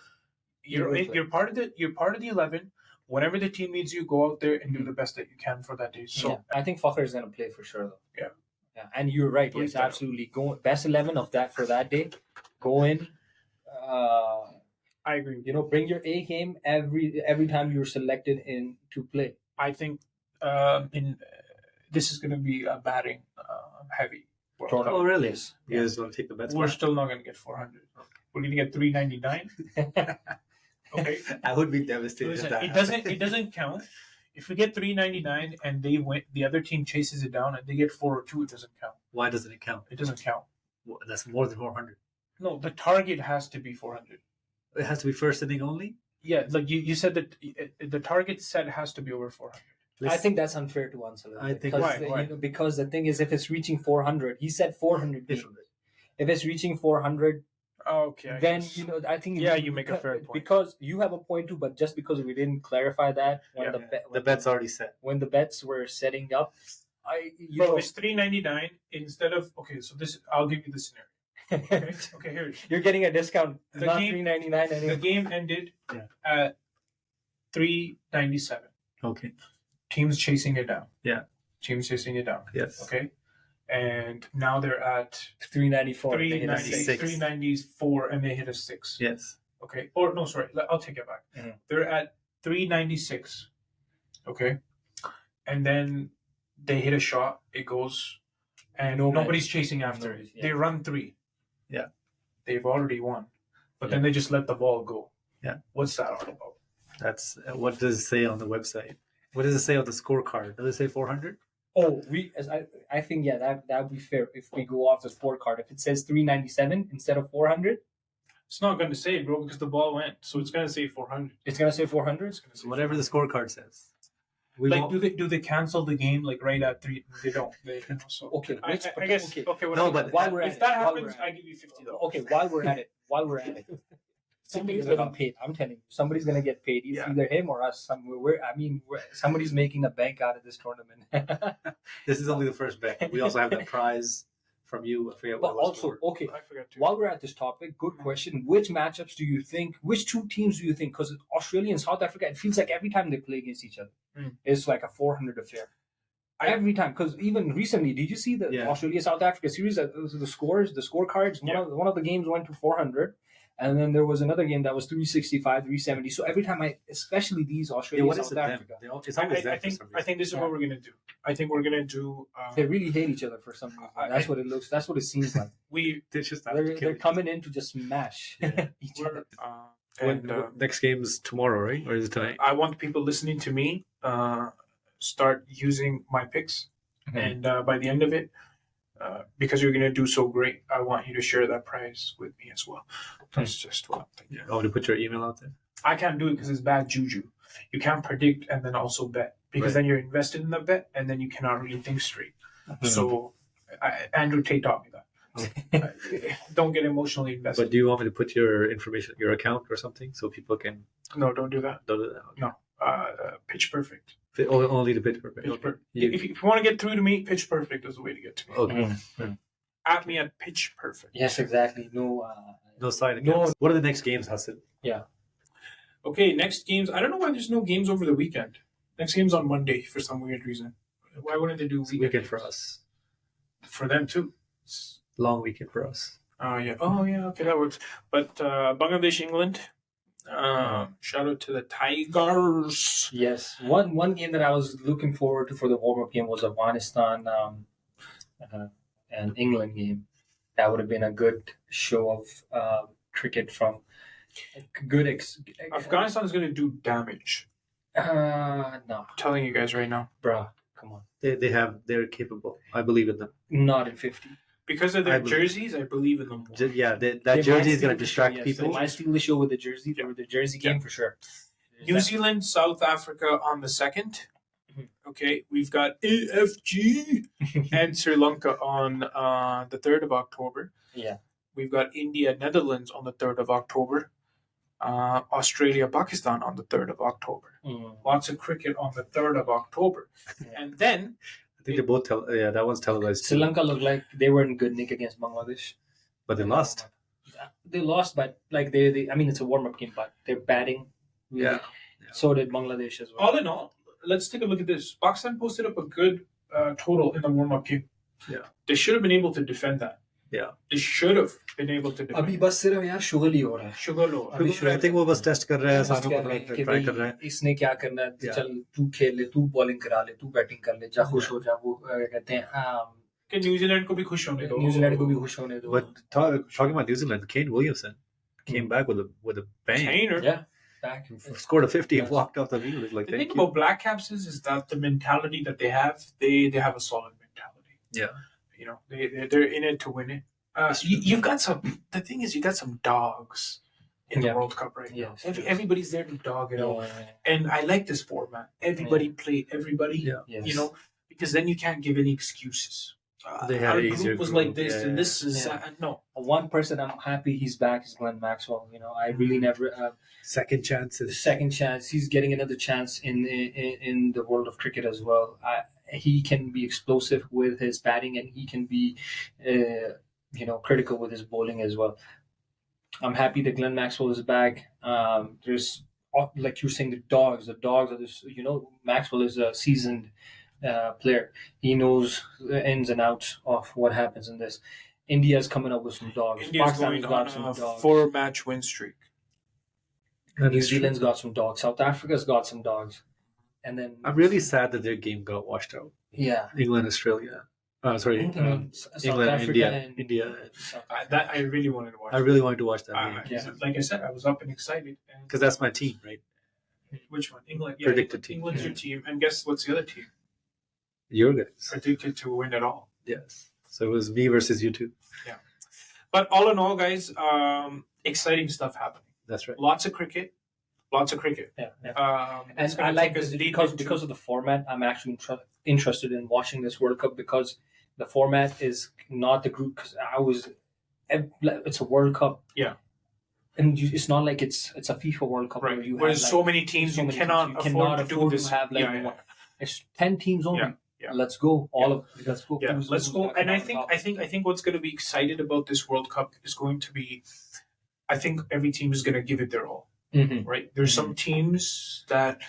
you're part of the 11. Whenever the team needs you, go out there and do the best that you can for that day. So Yeah. I think Fakhr is going to play for sure, though. Yeah. And you're right. Please Yes, don't. absolutely. Go best 11 of that for that day. Go in. I agree. Bring your A game every time you're selected in to play. I think this is going to be a batting heavy World Cup. Oh, really? Yes. You guys want to take the bets? We're back? still not going to get 400. We're going to get 399. Okay. I would be devastated if Listen, that it happened. doesn't count. If we get 399 and they win, the other team chases it down and they get 402, it doesn't count. Why doesn't it count? It doesn't count. Well, that's more than 400. No, the target has to be 400. It has to be first inning only. Yeah, like you said that the target set has to be over 400. I think that's unfair to Ansel. I think- Why? Because the thing is, if it's reaching 400, he said 400 games. If it's reaching 400, Okay. I then guess. I think Yeah, you make a fair point. because you have a point too. But just because we didn't clarify that when Yeah. The bet's already set. when the bets were setting up, Bro, it's 399 instead of so this I'll give you the scenario. Okay, here it is. you're getting a discount. It's The not game- 399 The anymore. game ended Yeah. at 397. Okay. Teams chasing it down. Yeah. Teams chasing it down. Yes. Okay. And now they're at 394. They hit a 396, six. 394, and they hit a 6. Yes. Okay. Or no, sorry. I'll take it back. Mhm. They're at 396. Okay. And then they hit a shot. It goes, and No nobody's match. chasing after Nobody's- it. yeah. They run 3. Yeah. They've already won, but then they just let the ball go. Yeah. What's that all about? That's what does it say on the website? What does it say on the scorecard? Does it say 400? Oh, I think that would be fair if we go off the sport card. If it says 397 instead of 400, It's not going to say it, bro, because the ball went. So it's going to say 400. it's gonna say 400. It's going to say Whatever the scorecard says. We Like, won't- do they cancel the game like right at 3? They don't. So Okay, I guess. okay. Okay, No, whatever. but While we're at if it, that while we're happens, at it. I give you $50. Okay, while we're at it, somebody's getting paid. I'm telling you, somebody's gonna get paid. It's Yeah. either him or us. Somebody's making a bank out of this tournament. This is only the first bet. We also have that prize from you. I forget what But it was also, for. okay, I forgot to. while we're at this topic, good question. Which matchups do you think? Which two teams do you think? Because Australia and South Africa, it feels like every time they play against each other, it's like a 400 affair. Every time, because even recently, did you see the Yeah. Australia South Africa series? The scores, the scorecards. One of the games went to 400, and then there was another game that was 365, 370. So every time especially these Yeah, Australia what is South it then? Africa. It's always them for think some I think this is what we're gonna do. I think we're gonna do. They really hate each other for some reason. That's what it looks. That's what it seems like. They're just out to kill They're each coming in to just smash Yeah. each we're, other. Next game's tomorrow, right? Or is it tonight? I want people listening to me start using my picks, Mhm. and by the end of it, because you're gonna do so great, I want you to share that prize with me as well. That's just what I'm thinking. Oh, to put your email out there. I can't do it because it's bad juju. You can't predict and then also bet because Right. then you're invested in the bet and then you cannot really think straight. So Andrew Tate taught me that. Don't get emotionally invested. But do you want me to put your information, your account or something, so people can No, don't do that. do that? Okay. No. Pitch perfect. Only the bit perfect. Pitch Okay. perfect. If you want to get through to me, pitch perfect is the way to get to me. Okay. At me at pitch perfect. Yes, exactly. No. No side No. accounts. What are the next games, Hassan? Okay, next games. I don't know why there's no games over the weekend. Next game's on Monday for some weird reason. Why wouldn't they do It's a weekend for us. For them too. Long weekend for us. Oh yeah. Oh yeah. Okay, that works. But Bangladesh, England. Shout out to the Tigers. Yes, one game that I was looking forward to for the warm up game was Afghanistan and England game. That would have been a good show of cricket from good. Afghanistan is going to do damage. No, I'm telling you guys right now. bruh, come on. They're capable. I believe in them. Not in 50. Because of their jerseys, I believe in them. Yeah, that They jersey might is going to steal the show, distract yes. people. They might steal the show with the jersey, with the jersey game for sure. New Zealand, South Africa on the 2nd. Mhm. Okay, we've got AFG and Sri Lanka on the 3rd of October. Yeah. We've got India, Netherlands on the 3rd of October. Australia, Pakistan on the 3rd of October. Lots of cricket on the 3rd of October. Yeah. And then I think they both that one's televised. Sri Lanka looked like they were in good nick against Bangladesh. But they lost. They lost, but like they I mean, it's a warm up game, but they're batting. Really. Yeah. So did Bangladesh as well. all in all, let's take a look at this. Pakistan posted up a good total in the warm-up game. Yeah. They should have been able to defend that. Yeah. They should have been able to defend. अभी बस सिर्फ यार sugar ही हो रहा है. Sugar low. I think वो बस test कर रहा है, Test सानू कर को रहे हैं कि ट्राई भाई कर रहा है. इसने क्या करना है. Yeah. चल तू खेल ले, तू बॉलिंग करा ले, तू बैटिंग कर ले, जा खुश हो जा. वो कहते हैं कि न्यूजीलैंड को भी खुश होने दो. न्यूजीलैंड को भी खुश होने दो. But talking about New Zealand, Kane Williamson came back with a bang. Kaner. Yeah. Back. Scored a 50 and Yes. walked off the field. It's like, The thing thank you. about Black Caps is that the mentality that they have a solid mentality. Yeah. You know, they're in it to win it. You've got some. The thing is, you got some dogs in the Yeah. World Cup right now. Yes. Everybody's there to dog it out, Yeah. and I like this format. Everybody play everybody. Yeah. Yes. You know, because then you can't give any excuses. They had our an easier group was group, like this, yeah, and yeah. this is Yeah. no. One person I'm happy he's back is Glenn Maxwell. You know, I really never Second the chances. second chance. He's getting another chance in the world of cricket as well. He can be explosive with his batting, and he can be, critical with his bowling as well. I'm happy that Glenn Maxwell is back. There's like you're saying, the dogs. The dogs are this. You know, Maxwell is a seasoned player. He knows the ins and outs of what happens in this. India's coming up with some dogs. India's Pakistan's going got on some a dogs. 4-match win streak. New Zealand's got some dogs. South Africa's got some dogs. And then I'm really sad that their game got washed out. yeah, England, Australia. Sorry, South England, Africa India. and South That I really wanted to watch. I really wanted to watch that game Yeah. Like I said, I was up and excited. because that's my team, right? Which one? England. Yeah, Predicted team. England's your team, and guess what's the other team? Your guys. Predicted to win it all. Yes. So it was me versus you two. But all in all, guys, exciting stuff happening. That's right. Lots of cricket. Lots of cricket. yeah, yeah. It's And gonna I like take us this deep because into- of the format. I'm actually interested in watching this World Cup because the format is not the group. Because it's a World Cup. Yeah. And it's not like it's a FIFA World Cup right. where you There's have so like, many teams so you many cannot teams. You afford cannot to afford do this. to have like yeah. one. It's 10 teams only. Yeah. Let's go. Let's go. Yeah, Who's- let's who's go. gonna And come I out think top? I think what's going to be excited about this World Cup is going to be, I think every team is going to give it their all. Mhm. Right? There's some teams that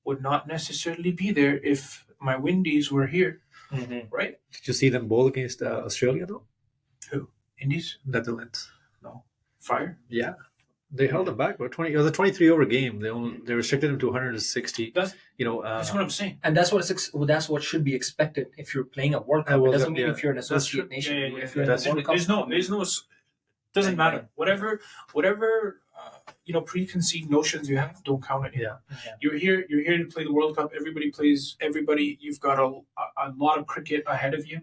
would not necessarily be there if my Windies were here. Mhm. Right? Did you see them bowl against Australia though? Indies? Netherlands. No. Fire? Yeah. They held them back. It was a 23 over game. They restricted them to 160. That's That's what I'm saying. And that's what should be expected if you're playing a World Cup. Well, it doesn't mean yeah, if you're an that's associate true. nation. Yeah. If you're in That's the World Cup, There's no. Doesn't Right, matter. Whatever. Preconceived notions you have don't count anymore. Yeah. You're here to play the World Cup. Everybody plays everybody. You've got a lot of cricket ahead of you,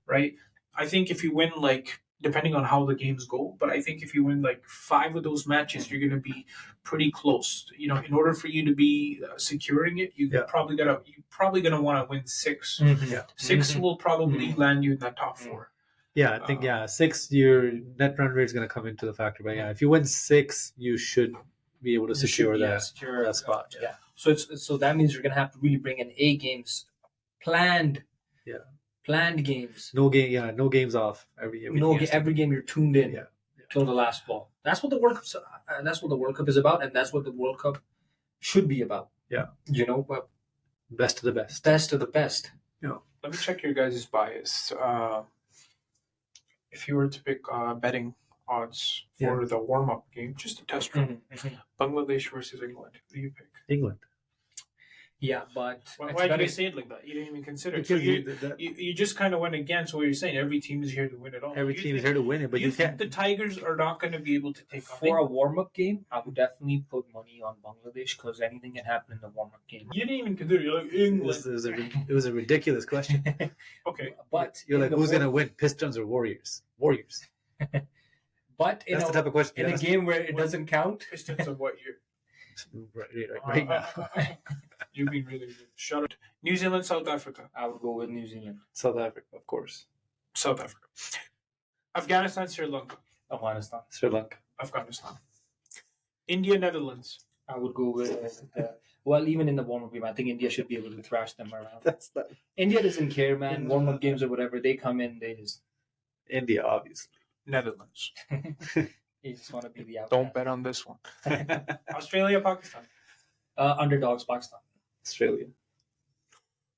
right? I think if you win, like, depending on how the games go, but I think if you win like 5 of those matches, you're going to be pretty close. In order for you to be securing it, you're Yeah. probably gonna want to win 6. Mhm. Yeah. 6 will probably land you in that top 4. Yeah, I think 6 your net run rate is going to come into the factor. But yeah, if you win 6, you should be able to You secure should, yeah, that secure that spot. Yeah. So that means you're gonna have to really bring in A games, planned games. No game. Yeah, no games off every Every game you're tuned in Yeah. till the last ball. That's what the World Cup. That's what the World Cup is about, and that's what the World Cup should be about. Yeah. But Best of the best. best of the best. Let me check your guys' bias. If you were to pick betting odds for the warm-up game, just a test run, Bangladesh versus England, who do you pick? England. Yeah, but Why did you say it like that? You didn't even consider it. So you just kind of went against what you're saying. Every team is here to win it all. Every team is here to win it, but you think can't. the Tigers are not going to be able to take on for a warm-up game, I would definitely put money on Bangladesh because anything can happen in the warm-up game. You didn't even consider it. You're like, England. It was a ridiculous question. Okay. But You're like, who's going to win, Pistons or Warriors? Warriors. But That's the type of question. in a game where it doesn't count. Pistons of what year? Right now. You've been really good. Shut up. New Zealand, South Africa. I would go with New Zealand. South Africa, of course. South Africa. Afghanistan, Sri Lanka. Afghanistan. Sri Lanka. Afghanistan. India, Netherlands. I would go with. Well, even in the warm-up game, I think India should be able to thrash them around. India doesn't care, man. Warm-up games or whatever, they come in, they just. India, obviously. Netherlands. You just want to be the outcast. Don't bet on this one. Australia, Pakistan. Underdogs, Pakistan. Australia.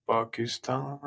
Pakistan.